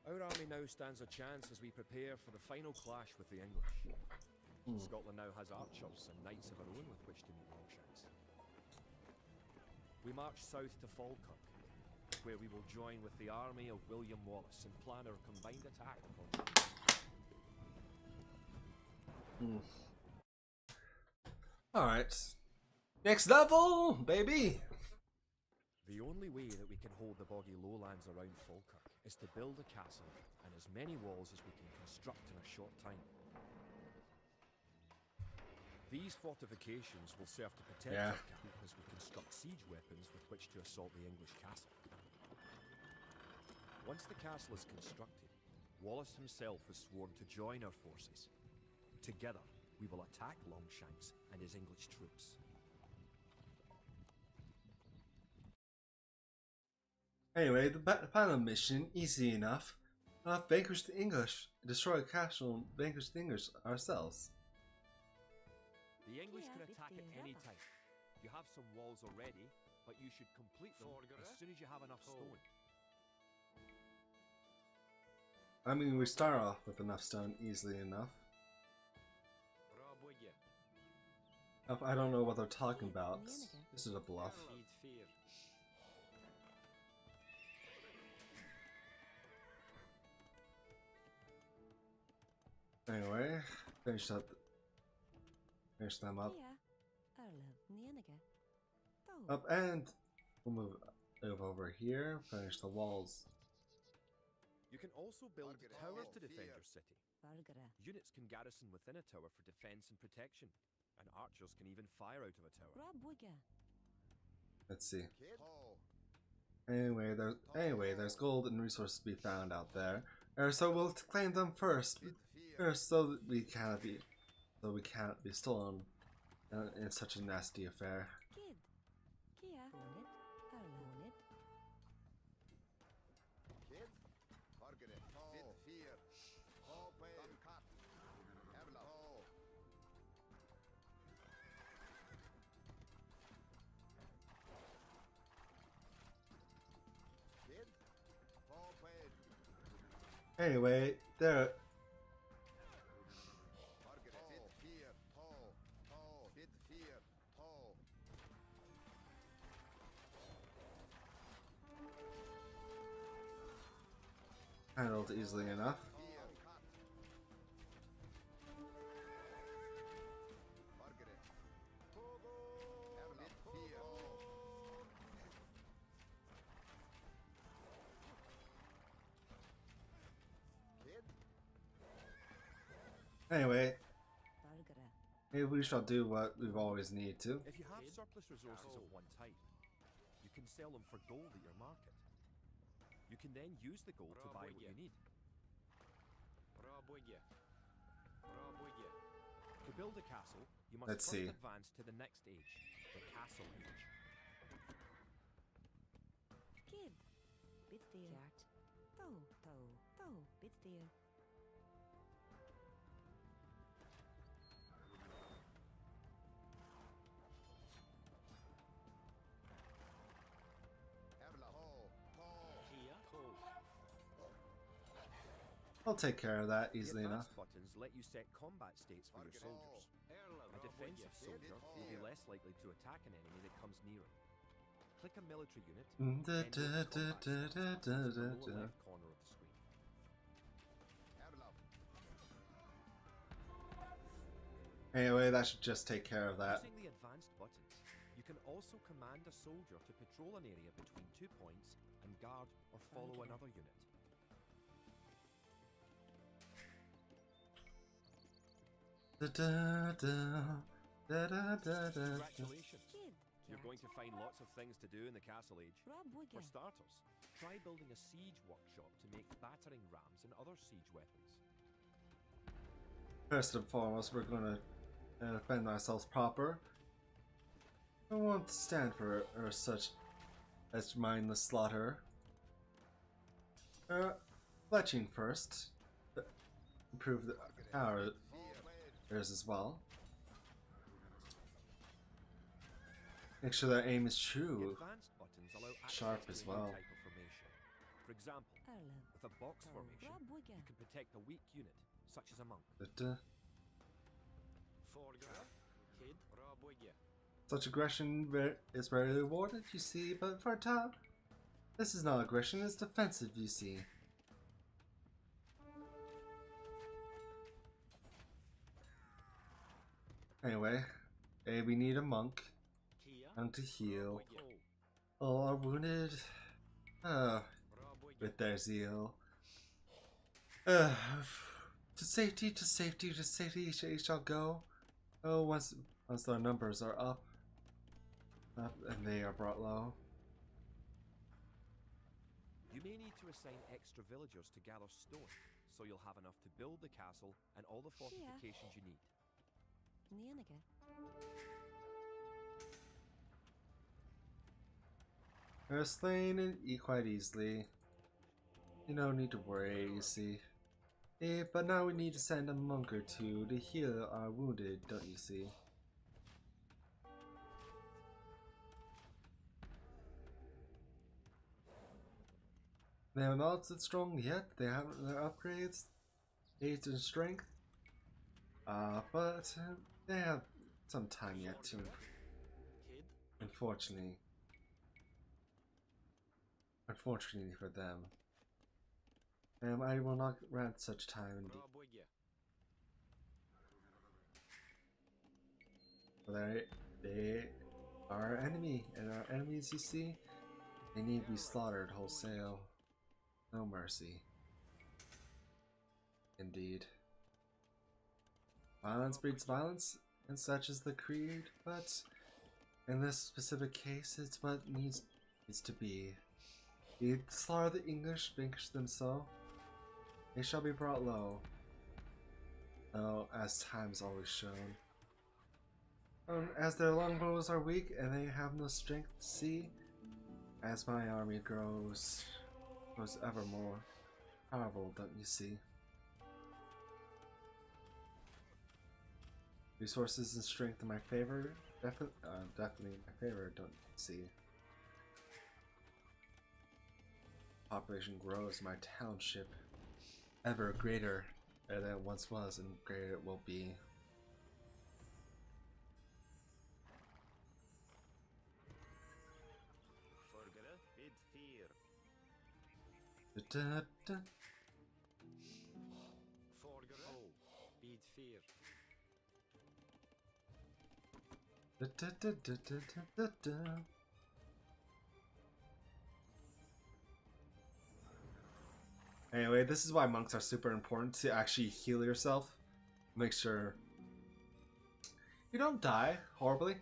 Our army now stands a chance as we prepare for the final clash with the English. Scotland now has archers and knights of our own with which to meet Longshanks. We march south to Falkirk, where we will join with the army of William Wallace and plan our combined attack upon them. Alright. Next level, baby! The only way that we can hold the boggy lowlands around Falkirk is to build a castle and as many walls as we can construct in a short time. These fortifications will serve to protect our camp as we construct siege weapons with which to assault the English castle. Once the castle is constructed, Wallace himself has sworn to join our forces. Together, we will attack Longshanks and his English troops. Anyway, the final mission, easy enough. Vanquish the English, destroy a castle, and vanquish the English ourselves. The English can attack at any time. You have some walls already, but you should complete them as soon as you have enough stone. I mean, we start off with enough stone easily enough. I don't know what they're talking about. This is a bluff. Anyway, finish them up. Up and we'll move over here, finish the walls. You can also build towers to defend your city. Units can garrison within a tower for defense and protection, and archers can even fire out of a tower. Let's see. Anyway, there's gold and resources to be found out there. So we'll claim them first, so that we can't be stolen in such a nasty affair. Anyway, there. Handled easily enough. Anyway, maybe we shall do what we've always needed to. If you have surplus resources of one type, you can sell them for gold at your market. You can then use the gold to buy what you need. To build a castle, you must first advance to the next age, the castle age. I'll take care of that easily enough. Buttons let you set combat states for your soldiers. A defensive soldier will be less likely to attack an enemy that comes near him. Click a military unit and then go to combat states in the lower left corner of the screen. Anyway, that should just take care of that. Using the advanced buttons, you can also command a soldier to patrol an area between 2 points and guard or follow another unit. Congratulations! You're going to find lots of things to do in the Castle Age. For starters, try building a siege workshop to make battering rams and other siege weapons. First and foremost, we're going to defend ourselves proper. I won't stand for such as mindless slaughter. Fletching first. Improve ours as well. Make sure that aim is The true. advanced buttons allow Sharp access as to a new well. type of formation. For example, Arla. with a box formation, Rob Wigger. you can protect a weak unit, such as a monk. Forgere. Kid. Rabwigge. Such aggression is rarely rewarded, you see, but for a top, this is not aggression, it's defensive, you see. Anyway, we need a monk. Kia. Monk to heal. Rabwigge. All are wounded. Rabwigge. With their zeal. To safety, to safety, to safety shall go. Oh, once their numbers are up, and they are brought low. You may need to assign extra villagers to gather stone, so you'll have enough to build the castle and all the fortifications you need. Nianaga. They're slain and quite easily. You don't need to worry, you see. But now we need to send a monk or two to heal our wounded, don't you see? They are not that strong yet. They haven't their upgrades, age and strength. But they have some time yet to. Kid. Unfortunately for them. I will not grant such time. Rabwigge. They are our enemy, and our enemies, you see, they need to be slaughtered wholesale. No mercy. Indeed. Violence breeds violence, and such is the creed, but in this specific case, it's what needs to be. You slaughter the English, vanquish them so. They shall be brought low. Oh, as time's always shown. As their longbows are weak and they have no strength to see, as my army grows ever more powerful, don't you see? Resources and strength in my favor, definitely in my favor, don't you see? Population grows, my township ever greater than it once was, and greater it will be. Forgere. Bid fear. Da-da-da. Forgere. Oh. Bid fear. Da-da-da-da-da-da-da. Anyway, this is why monks are super important, to actually heal yourself. Make sure you don't die horribly.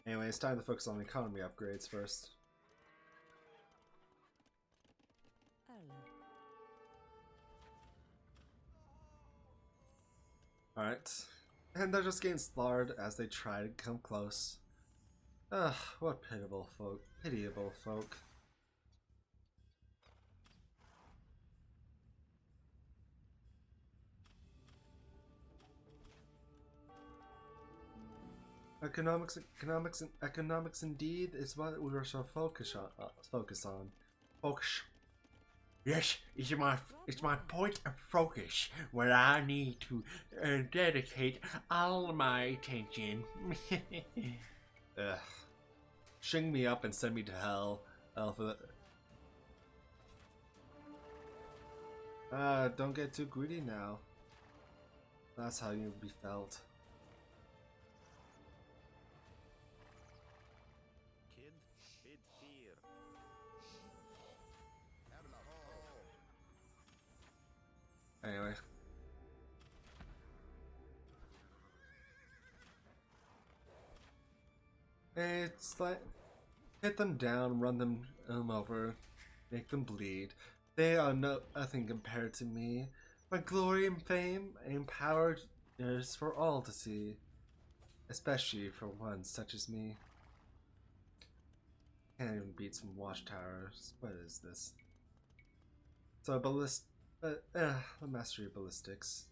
Anyway, it's time to focus on economy upgrades first. Arla. Alright. And they're just getting slaughtered as they try to come close. Ugh, what pitiable folk. Pitiable folk. Economics indeed is what we shall focus on. Focus. Yes, it's my point of focus where I need to dedicate all my attention. Ugh. Shing me up and send me to hell. Alpha. Don't get too greedy now. That's how you'll be felt. Kid. Bid fear. Anyway. It's like hit them down, run them over, make them bleed. They are nothing compared to me. My glory and fame and power is for all to see, especially for one such as me. Can't even beat some watchtowers. What is this? So the mastery of ballistics.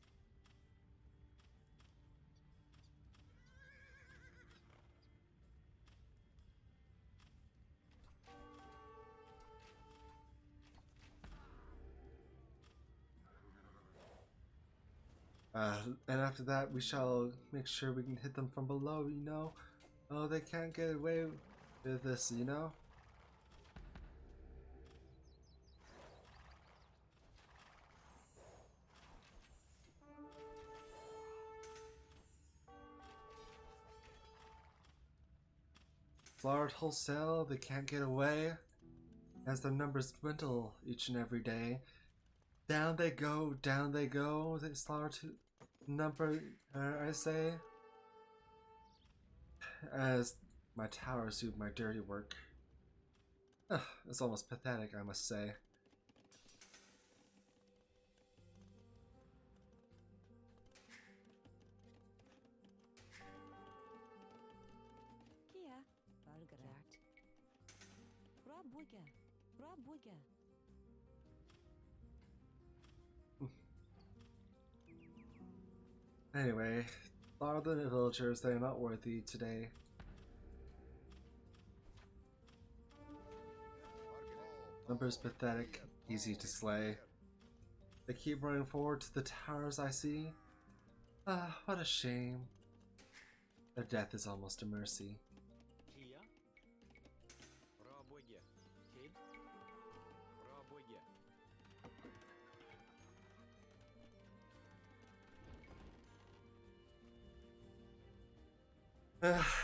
And after that, we shall make sure we can hit them from below, you know? Oh, they can't get away with this, you know? Slaughtered wholesale, they can't get away. As their numbers dwindle each and every day. Down they go, they slaughter to number, I say. As my towers do my dirty work. It's almost pathetic, I must say. Kia, Bargarat. Rabuga, Rabuga. Anyway, a lot of the villagers, they're not worthy today. Numbers pathetic, easy to slay. They keep running forward to the towers I see. Ah, what a shame. Their death is almost a mercy. Kia. Raboya. Kid. Raboya.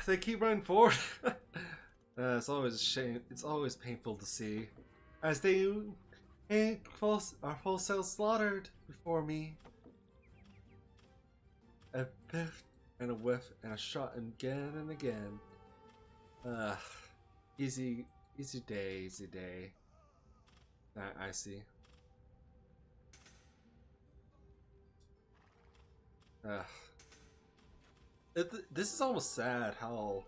They keep running forward. It's always a shame. It's always painful to see, as they are wholesale slaughtered before me. A biff and a whiff and a shot again and again. Easy day, easy day. I see. This is almost sad how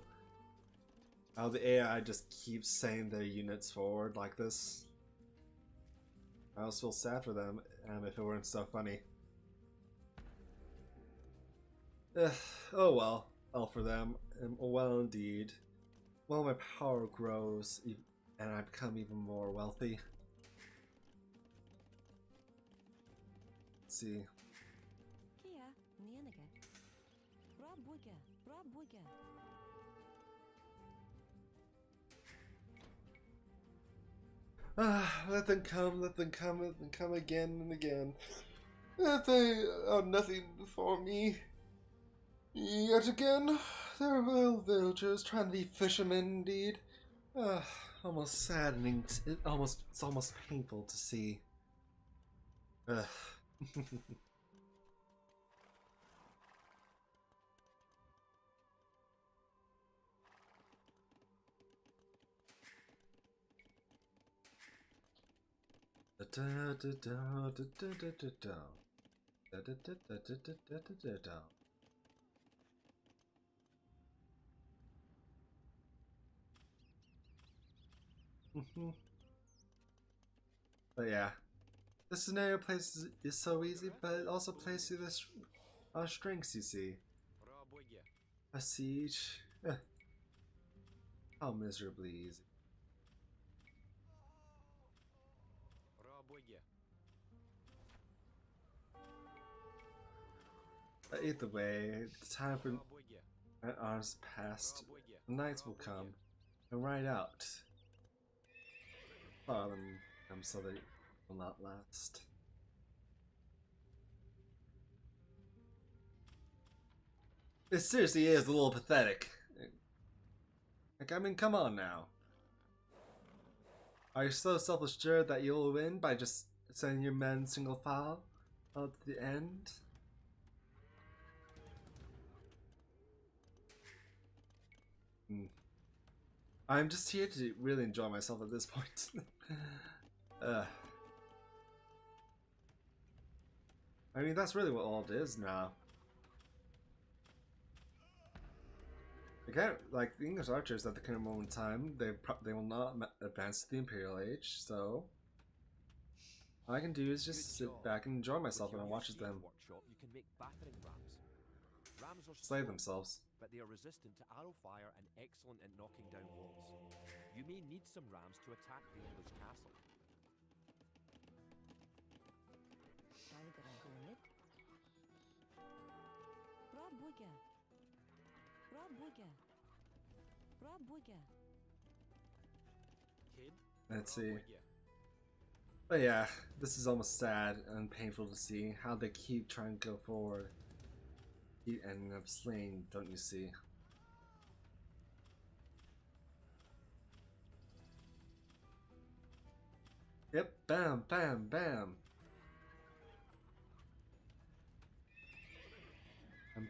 the AI just keeps saying their units forward like this. I almost feel sad for them, if it weren't so funny. Oh well, for them. Well indeed. Well, my power grows, and I become even more wealthy. Let's see. Kia, Nianaga. Rabuga, Rabuga. Let them come, let them come, let them come again and again. They are nothing for me. Yet again, they're little villagers trying to be fishermen indeed. Almost saddening. It's almost painful to see. But yeah, this scenario plays is so easy, but it also plays to the strengths you see. Raboya. A siege, how miserably easy. Raboya. But either way, the time for Raboya. arms past. Raboya. The nights will come and ride out. Them come so they will not last. It seriously is a little pathetic. Like, I mean, come on now. Are you so self-assured that you'll win by just sending your men single file out to the end? I'm just here to really enjoy myself at this point. I mean, that's really what all it is now. They can't, like, the English archers at the current moment in time, they will not advance to the Imperial Age, so all I can do is just sit back and enjoy myself when I watch them workshop, you can make battering rams. Rams are slay slow, themselves. but they are resistant to arrow fire and excellent at knocking down walls. You may need some rams to attack the English castle. Bargara Gonit. Rob Booga. Rob Booga. Rob Booga. Kid. Let's see. Rob Booga. But yeah, this is almost sad and painful to see how they keep trying to go forward. Keep ending up slain, don't you see? Yep, bam, bam, bam.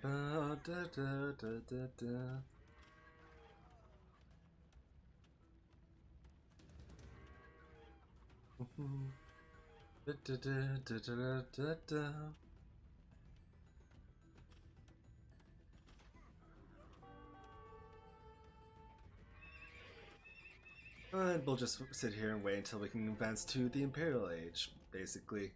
Da, da, da, da, da. Da, da, da, da, da, da. And we'll just sit here and wait until we can advance to the Imperial Age, basically.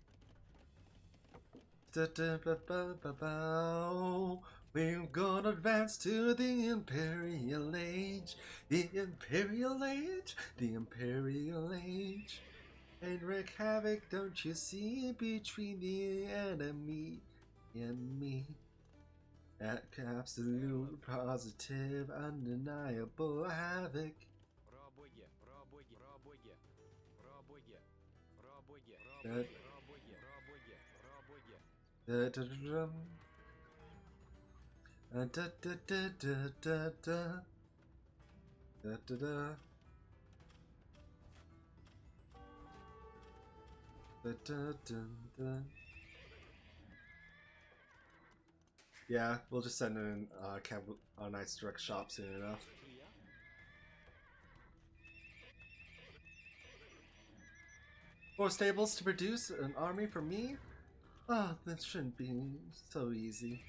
Da, da, ba, ba, ba, ba. We're gonna advance to the Imperial Age. The Imperial Age. The Imperial Age. And wreak havoc, don't you see, between the enemy and me. Absolute, positive, undeniable havoc. Rob Booga. Rob Booga. Rob Booga. Rob Booga. Rob Booga. That- Rob Booga. Rob Booga. Rob Booga. Da da da da da da da da da da da. Da, da, da, da. Yeah, we'll just send in Knight's Direct Shop soon enough. Kia. More stables to produce an army for me? Ah, that shouldn't be so easy.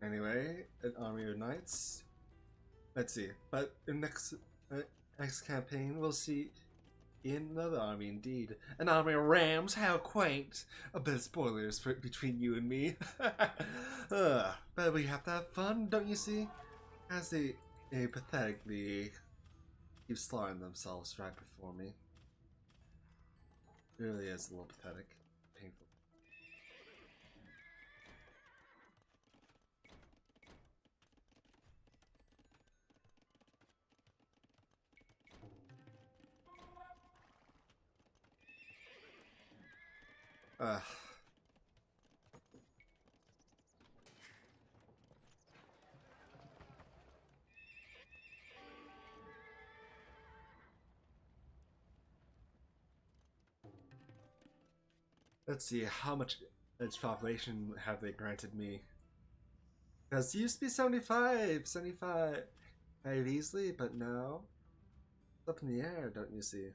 Anyway, an army of knights. Let's see. But in next campaign, we'll see another army indeed. An army of rams. How quaint! A bit of spoilers between you and me. But we have to have fun, don't you see? As they pathetically keep slaughtering themselves right before me. It really is a little pathetic. Painful. Let's see, how much edge population have they granted me? Because it used to be 75 easily, but now it's up in the air, don't you see?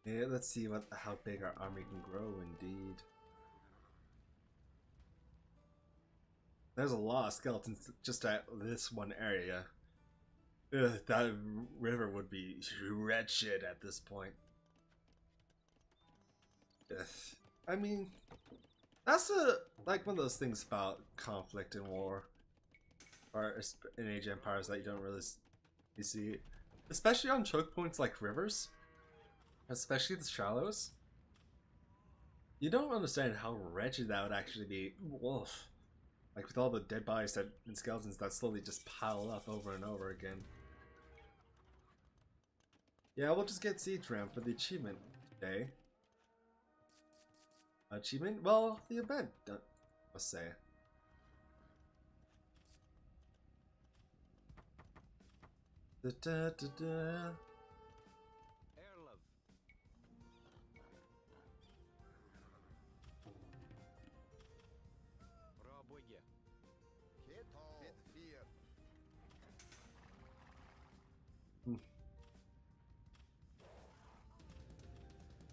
Yeah, let's see how big our army can grow indeed. There's a lot of skeletons just at this one area. Ugh, that river would be wretched at this point. Ugh. I mean, that's like one of those things about conflict and war, or in Age of Empires that you don't really see, especially on choke points like rivers, especially the shallows. You don't understand how wretched that would actually be. Wolf, like with all the dead bodies and skeletons that slowly just pile up over and over again. Yeah, we'll just get Siege Ram for the achievement today. Achievement? Well, the event, let's say. Da, da, da, da. Erlov. Rob Booga.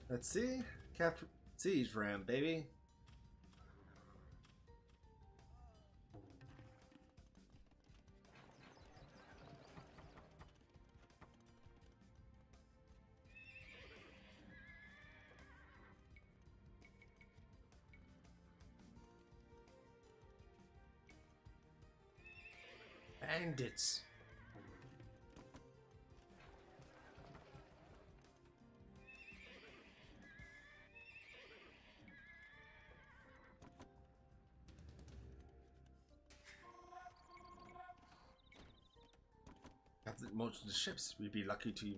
Let's see. Capture siege ram, baby. Bandits. That's most of the ships. We'd be lucky to.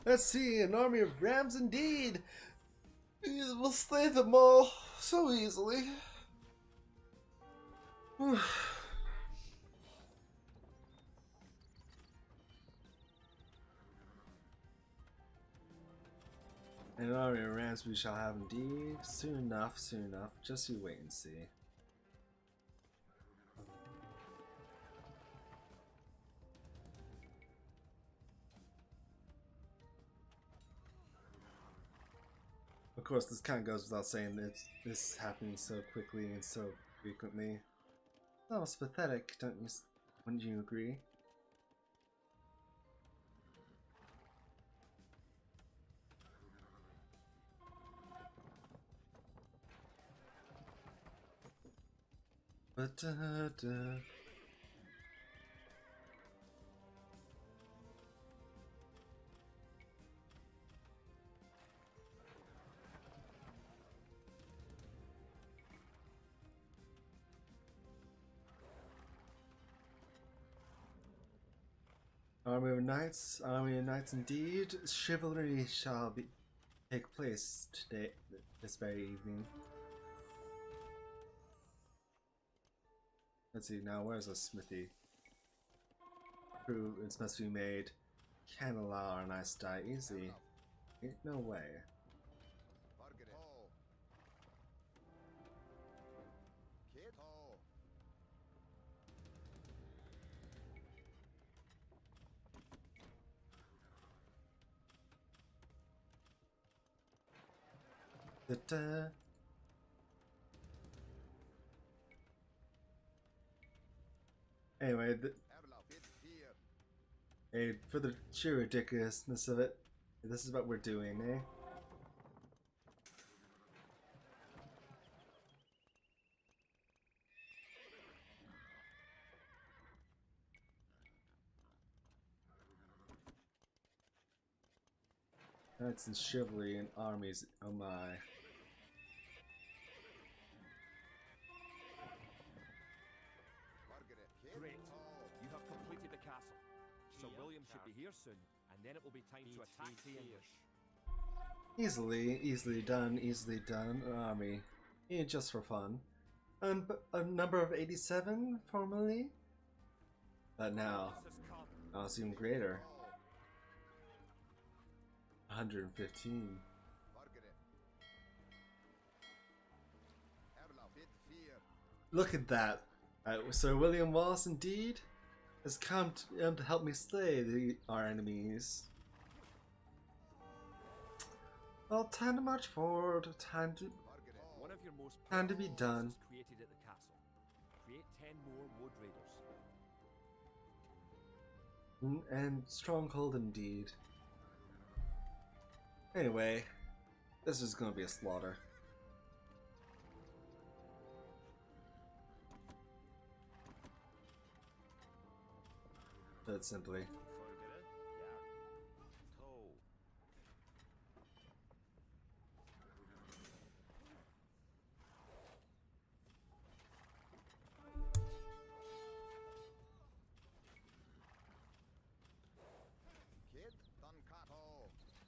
Let's see, an army of rams indeed. We'll slay them all so easily. An army of rams we shall have indeed. Soon enough, soon enough. Just you wait and see. Of course, this kind of goes without saying that this is happening so quickly and so frequently. Almost pathetic, don't you? Wouldn't you agree? But army of knights indeed. Chivalry shall take place today, this very evening. Let's see, now where's a smithy? True, it must be made. Can't allow our knights to die easy. Ain't no way. Da-da. Anyway, hey, for the sheer ridiculousness of it, this is what we're doing, eh? Knights and chivalry and armies, oh my. Great. You have completed the castle. Sir William should be here soon, and then it will be time to attack the English. Easily done, easily done. An army. Yeah, just for fun. And a number of 87 formerly? But now it's even greater. 115. Look at that. Sir William Wallace indeed has come to help me slay our enemies. Well, time to march forward. Time to be done. Created at the castle. Create 10 more wood raiders. And stronghold indeed. Anyway, this is gonna be a slaughter. Put simply.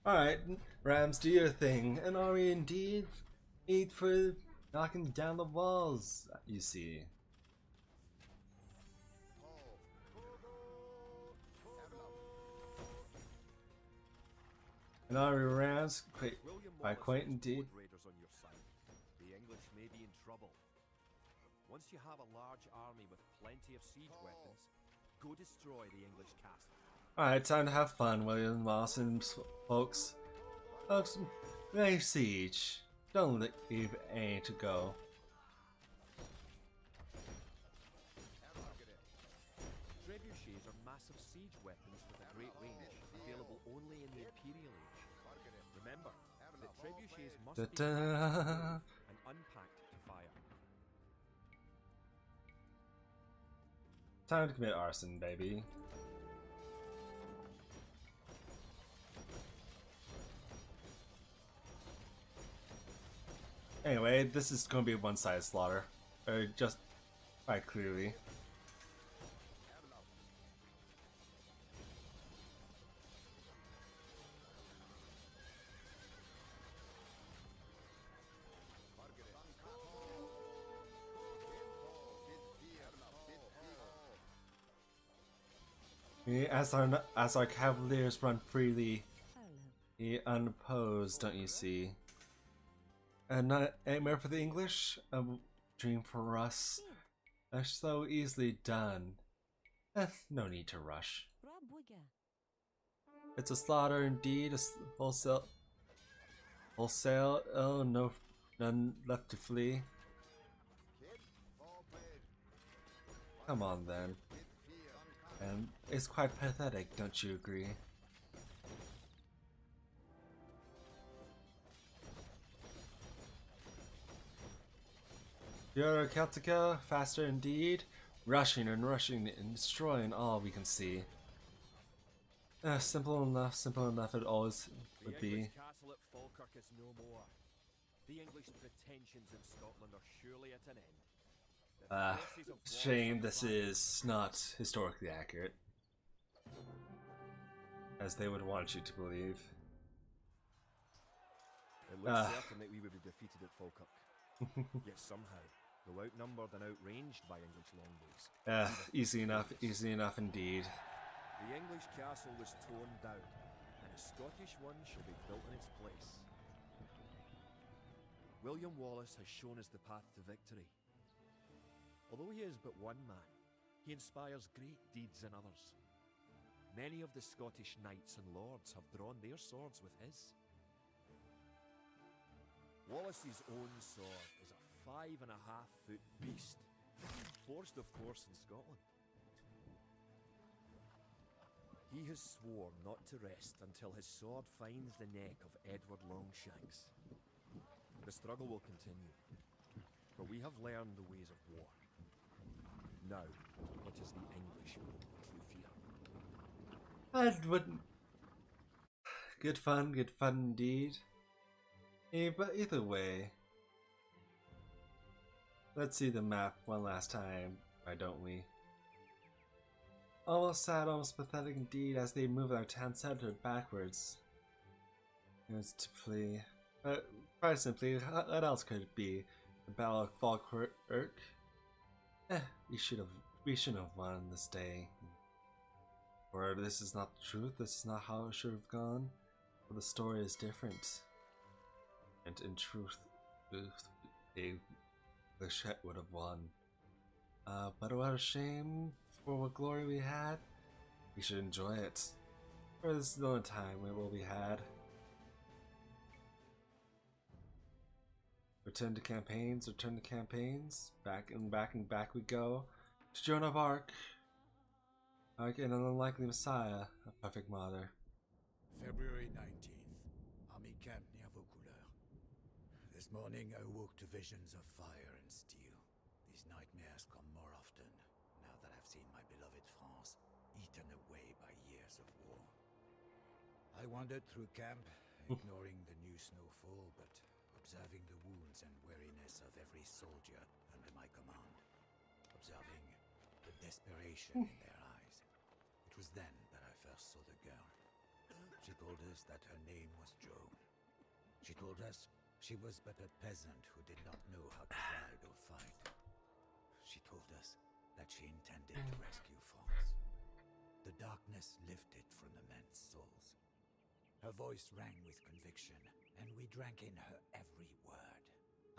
Alright, Rams, do your thing. An army indeed. Eat for knocking down the walls, you see. An army Rams, quite indeed. Raiders on your side. The English may be in trouble. Once you have a large army with plenty of siege weapons, go destroy the English castle. Alright, time to have fun, William Moss and folks. Folks, lay siege. Don't leave A to go. Trebuchets are massive siege weapons with a great range, available only in the Imperial Age. Remember that trebuchets must be Da-da. and unpacked to fire. Time to commit arson, baby. Anyway, this is going to be a one-sided slaughter. Or just quite clearly. As our cavaliers run freely, unopposed, don't you see? And not a nightmare for the English, a dream for us. They're so easily done. No need to rush. It's a slaughter indeed, a wholesale. Oh no, none left to flee. Come on then. And it's quite pathetic, don't you agree? Euro Celtica, faster indeed, rushing and destroying all we can see. Simple enough it always would be. The English castle at Falkirk is no more. The English pretensions in Scotland are surely at an end. The forces of Shame Wallace this is not historically accurate, as they would want you to believe. It looks certain that we would be defeated at Falkirk. Yet somehow, though outnumbered and outranged by English longbows, Easy enough indeed. the English castle was torn down, and a Scottish one shall be built in its place. William Wallace has shown us the path to victory. Although he is but one man, he inspires great deeds in others. Many of the Scottish knights and lords have drawn their swords with his. Wallace's own sword is a 5.5-foot beast, forged of course in Scotland. He has sworn not to rest until his sword finds the neck of Edward Longshanks. The struggle will continue, but we have learned the ways of war. Now, it is the English who fear. That wouldn't. Good fun indeed. But either way, let's see the map one last time, why don't we? Almost sad, almost pathetic indeed, as they move our town center backwards. It's to flee. But quite simply, what else could it be? The Battle of Falkirk? We shouldn't have won this day. Or this is not the truth, this is not how it should have gone. But the story is different. And in truth, the Shet would have won. But what a shame for what glory we had. We should enjoy it. For this is the only time it will be had. Return to campaigns. Back we go. To Joan of Arc. Arc and an unlikely Messiah, a perfect martyr. February 19th. Army camp near Vaucouleurs. This morning I woke to visions of fire and steel. These nightmares come more often, now that I've seen my beloved France eaten away by years of war. I wandered through camp, ignoring the new snowfall, but observing the wounds and weariness of every soldier under my command. Observing the desperation in their eyes. It was then that I first saw the girl. She told us that her name was Joan. She told us she was but a peasant who did not know how to ride or fight. She told us that she intended to rescue France. The darkness lifted from the men's souls. Her voice rang with conviction, and we drank in her every word.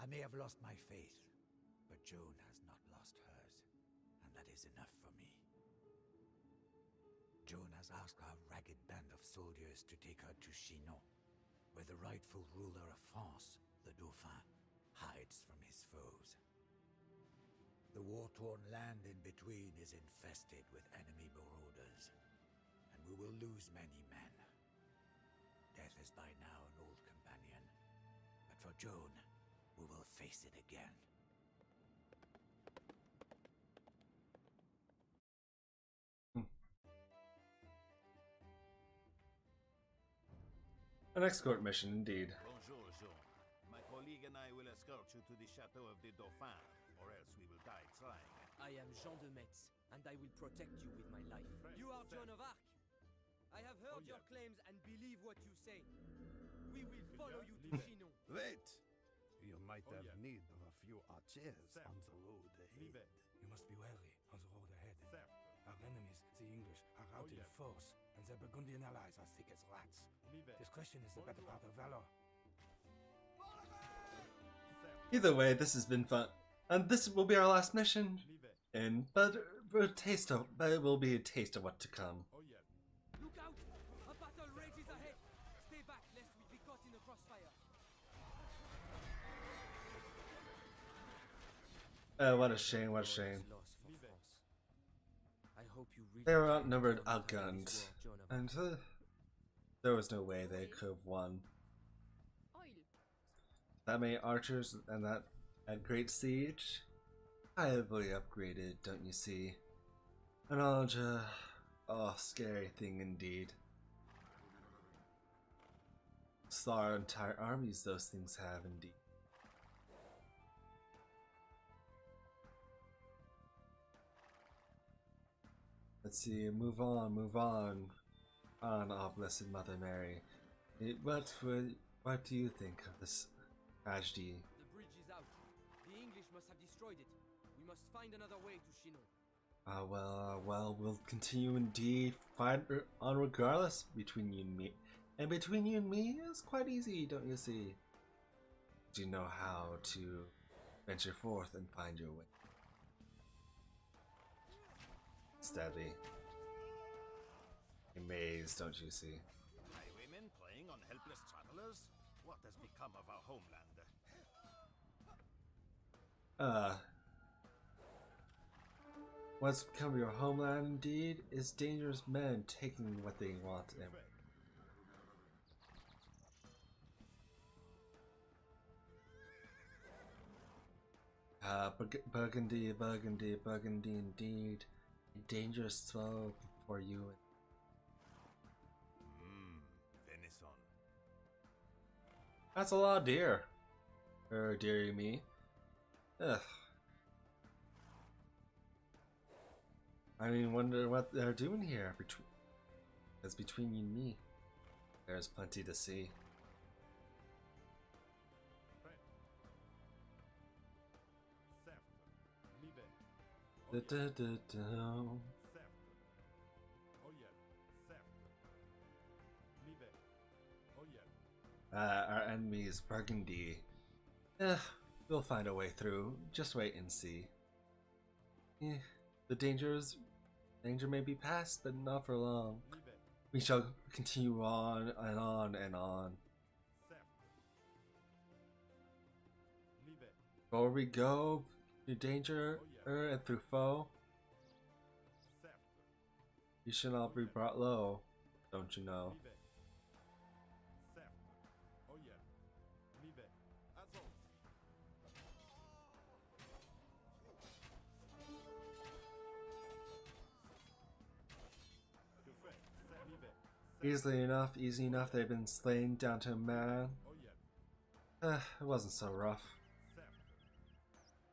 I may have lost my faith, but Joan has not lost hers, and that is enough for me. Joan has asked our ragged band of soldiers to take her to Chinon, where the rightful ruler of France, the Dauphin, hides from his foes. The war-torn land in between is infested with enemy marauders, and we will lose many men. Death is by now an old companion, but for Joan, we will face it again. An escort mission, indeed. Bonjour, Jean. My colleague and I will escort you to the chateau of the Dauphin, or else we will die trying. I am Jean de Metz, and I will protect you with my life. You are Joan of Arc. I have heard your claims and believe what you say. We will follow you to Chinon. Wait! You might have need of a few archers on the road ahead. You must be wary on the road ahead. Our enemies, the English, are out in force, and their Burgundian allies are thick as rats. Discretion is the better part of valor. Either way, this has been fun, and this will be our last mission. But it will be a taste of what to come. Look out! A battle rages ahead! Stay back lest we be caught in the crossfire. What a shame! What a shame. I hope you really They were outnumbered, outgunned, and there was no way they could have won. That many archers and that great siege, I heavily upgraded, don't you see? And scary thing indeed. Saw entire armies those things have indeed. Let's see, move on, oh Blessed Mother Mary. What do you think of this tragedy? The bridge is out. The English must have destroyed it. We must find another way to Chinon. Well, we'll continue indeed. Fight on regardless between you and me. And between you and me, it's quite easy, don't you see? Do you know how to venture forth and find your way? Steadily. Amazed, don't you see? Highwaymen preying on helpless travelers? What has become of our homeland? What's become of your homeland indeed is dangerous men taking what they want and Burgundy indeed. A dangerous foe for you. Venison. That's a lot of deer. Dearie me. Ugh. I mean, wonder what they're doing here. Because between you and me, there's plenty to see. Our enemy is Burgundy. We'll find a way through. Just wait and see. The danger may be past, but not for long. We shall continue on and on and on. Before we go, through danger and through foe, you should not be brought low, don't you know? Easy enough, they've been slain down to a man. It wasn't so rough.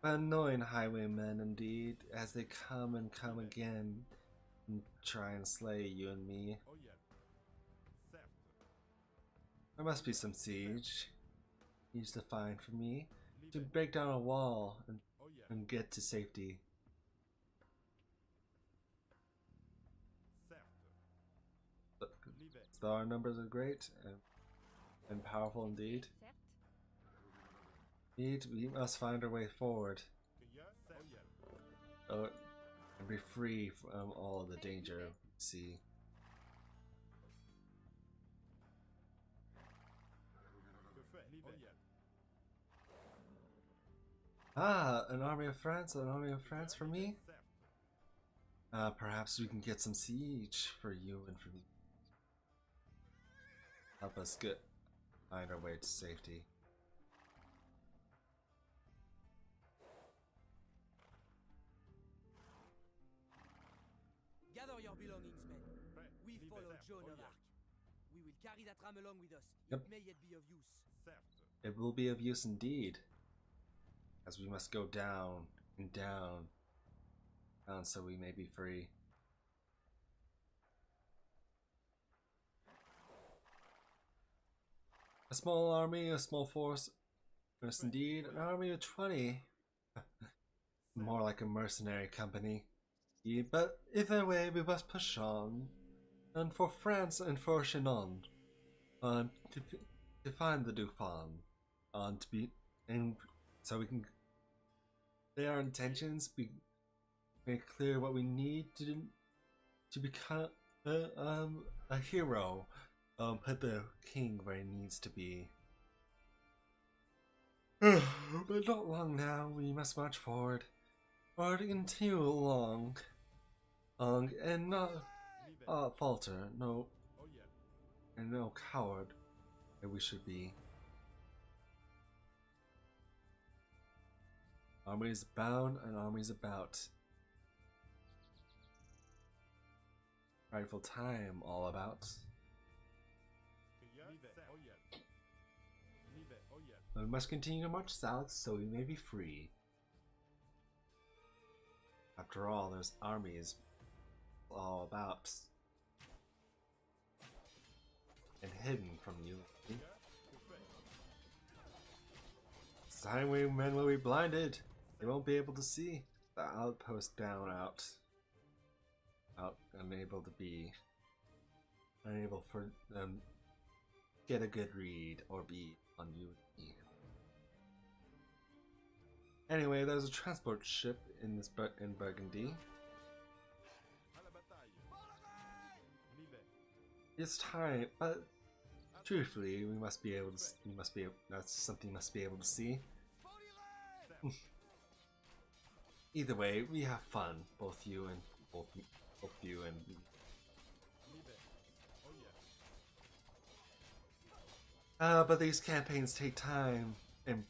But annoying highwaymen indeed, as they come and come again and try and slay you and me. There must be some siege. He's defined for me to break down a wall and get to safety. So our numbers are great and powerful indeed. We must find our way forward. And be free from all the danger we see. Ah, an army of France for me? Perhaps we can get some siege for you and for me. Help us find our way to safety. Gather your belongings, men. We follow Joan of Arc. We will carry that ram along with us. Yep. It may yet be of use. It will be of use indeed, as we must go down and down, so we may be free. A small army, a small force, yes indeed, an army of 20. More like a mercenary company. Yeah, but either way, we must push on, and for France and for Chinon, to find the Dauphin, and so we can clear our intentions, make clear what we need to become a hero. Put the king where he needs to be. But not long now. We must march forward, or to continue along, and not falter. No, and no coward that we should be. Armies bound and armies about. Rightful time all about. We must continue to march south so we may be free. After all, there's armies all about and hidden from you. It's time men will be blinded. They won't be able to see the outpost out, unable for them get a good read or be on you. Anyway, there's a transport ship in Burgundy. It's time, but truthfully, that's something we must be able to see. Either way, we have fun, both you and me. But these campaigns take time and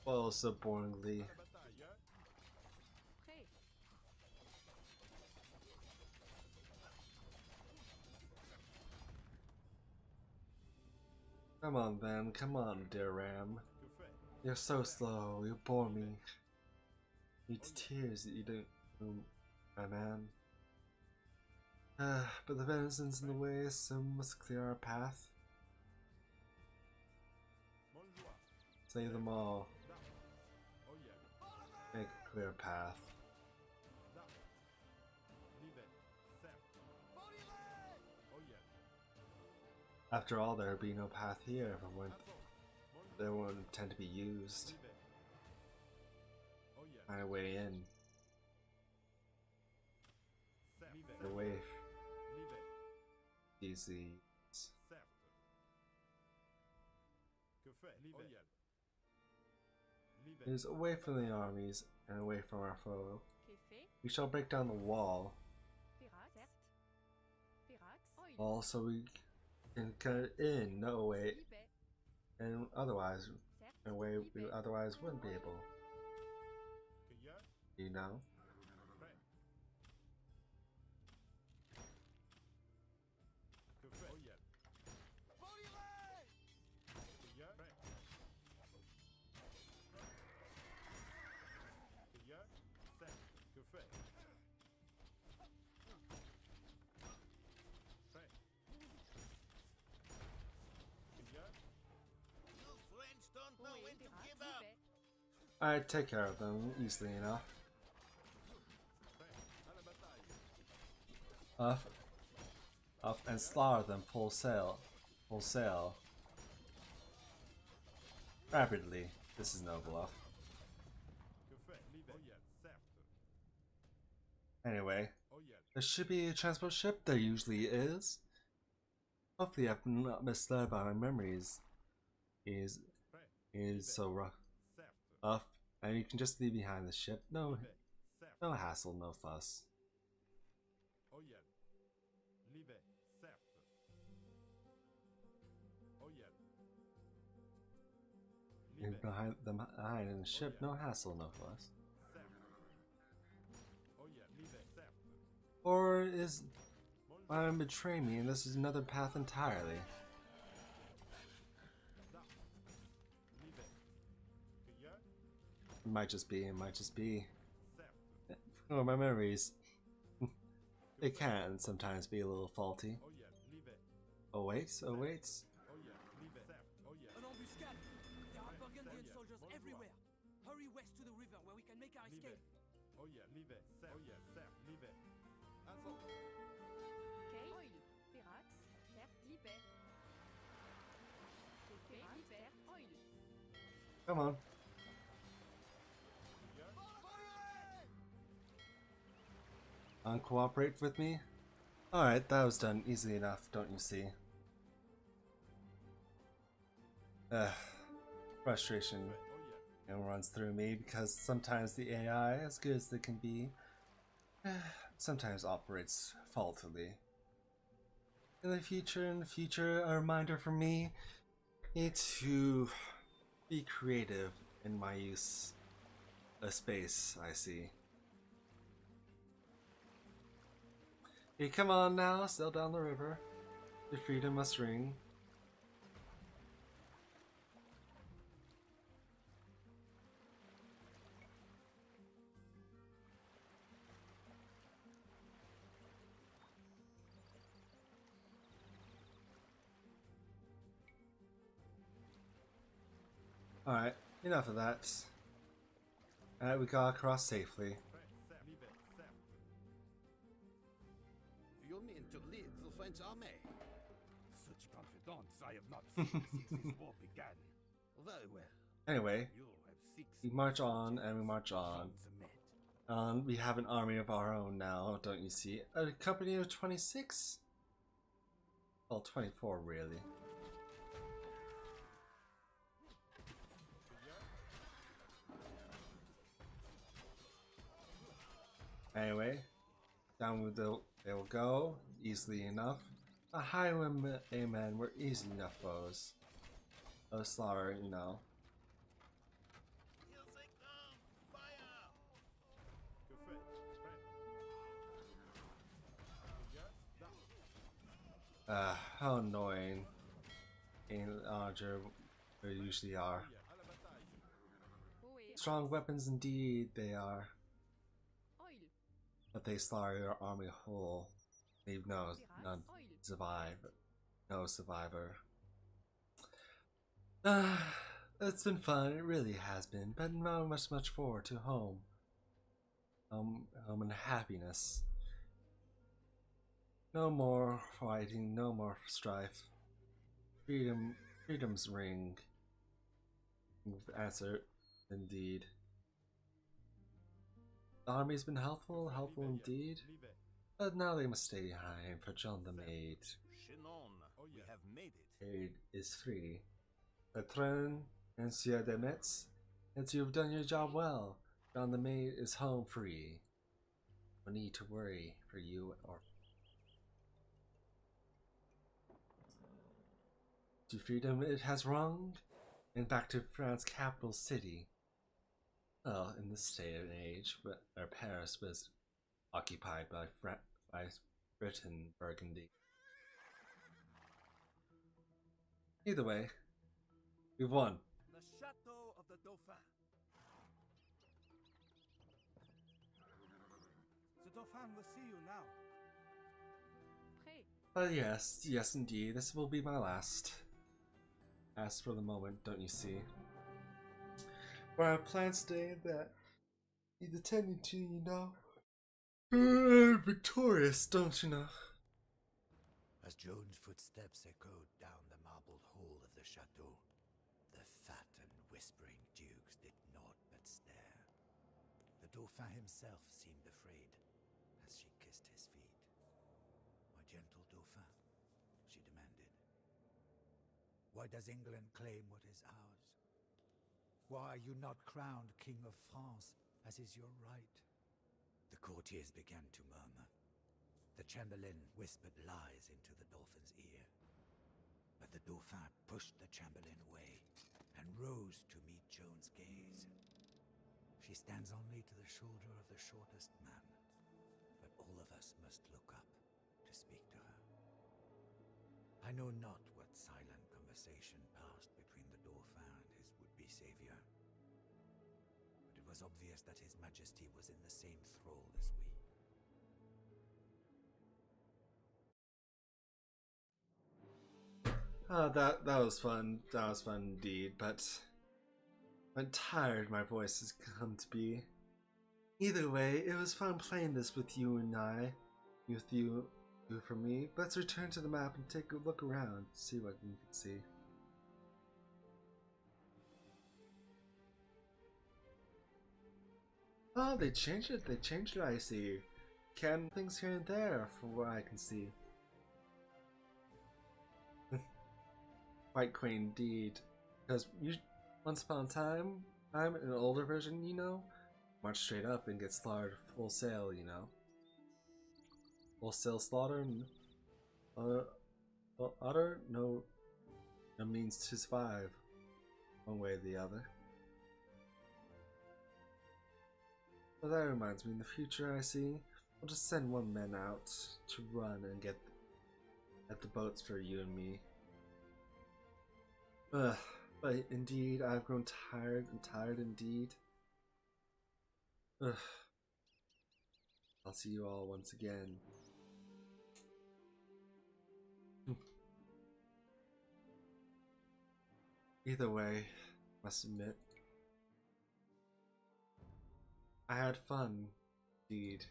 so boringly. Come on then, come on, dear Ram. You're so slow, you bore me. It's tears that you don't, my man. But the venison's in the way, so we must clear our path. Save them all. Make a clear path. After all, there would be no path here when they won't tend to be used. My way in. Away. Easy. It is away from the armies and away from our foe. We shall break down the wall. So we can cut in, no way, and otherwise, in a way we otherwise wouldn't be able. You know? I take care of them easily enough. Off and slaughter them full sail. Rapidly. This is no bluff. Anyway, there should be a transport ship. There usually is. Hopefully, I've not misled by my memories. Is so rough, and you can just leave behind the ship. No hassle, no fuss. Leave behind in the ship. No hassle, no fuss. Or is I'm betraying me, and this is another path entirely? It might just be. Oh, my memories. They can sometimes be a little faulty. Oh wait. An embuscade! There are Burgundian soldiers everywhere! Hurry west to the river where we can make our escape! Come on. Uncooperate with me? Alright, that was done easily enough, don't you see? Frustration runs through me because sometimes the AI, as good as they can be, sometimes operates faultily. In the future, a reminder for me to be creative in my use of space, I see. Hey, come on now, sail down the river. Your freedom must ring. Alright, enough of that. Alright, we got across safely. You mean to lead the French army? Such confidence I have not seen since this war began. Very well. Anyway, You have 6 we march on and we march on. We have an army of our own now, don't you see? A company of 26? Well, 24 really. Anyway, down they will go, easily enough. The highwaymen were easy enough foes. Oh, slaughter, you know. How annoying in Archer they usually are. Strong weapons indeed they are. But they slaughter your army whole. Leave none survive. No survivor. It's been fun, it really has been, but not much forward to home. Home and happiness. No more fighting, no more strife. Freedom's ring. Answer, indeed. The army's been helpful indeed. But now they must stay behind for John the Maid. We have made it. Maid is free. Patron, Monsieur de Metz, since you've done your job well, John the Maid is home free. No need to worry for you or to freedom it has rung, and back to France's capital city. Well, in this day and age, where Paris was occupied by Britain, Burgundy. Either way, we've won. The Chateau of the Dauphin. The Dauphin will see you now. But yes indeed, this will be my last. As for the moment, don't you see? where I plan to stay that he's attending to, you know. Victorious, don't you know? As Joan's footsteps echoed down the marbled hall of the chateau, the fat and whispering dukes did naught but stare. The Dauphin himself seemed afraid as she kissed his feet. My gentle Dauphin, she demanded, why does England claim what is ours? Why are you not crowned King of France, as is your right? The courtiers began to murmur. The Chamberlain whispered lies into the Dauphin's ear. But the Dauphin pushed the Chamberlain away and rose to meet Joan's gaze. She stands only to the shoulder of the shortest man, but all of us must look up to speak to her. I know not what silent conversation passed between the Dauphin and his would-be savior, but it was obvious that His Majesty was in the same thrall as we. That was fun. That was fun indeed, but I'm tired my voice has come to be. Either way, it was fun playing this with you and I. With you for me. Let's return to the map and take a look around, see what we can see. Oh, they changed it. They changed it, I see. Can things here and there, from what I can see. Quite quaint indeed. Because once upon a time, I'm in an older version, you know, march straight up and get slaughtered wholesale, you know. Wholesale slaughter, utter no means to survive, one way or the other. Well, that reminds me, in the future I see, I'll just send one man out to run and get at the boats for you and me. But indeed, I've grown tired indeed. I'll see you all once again. Either way, must admit, I had fun, indeed.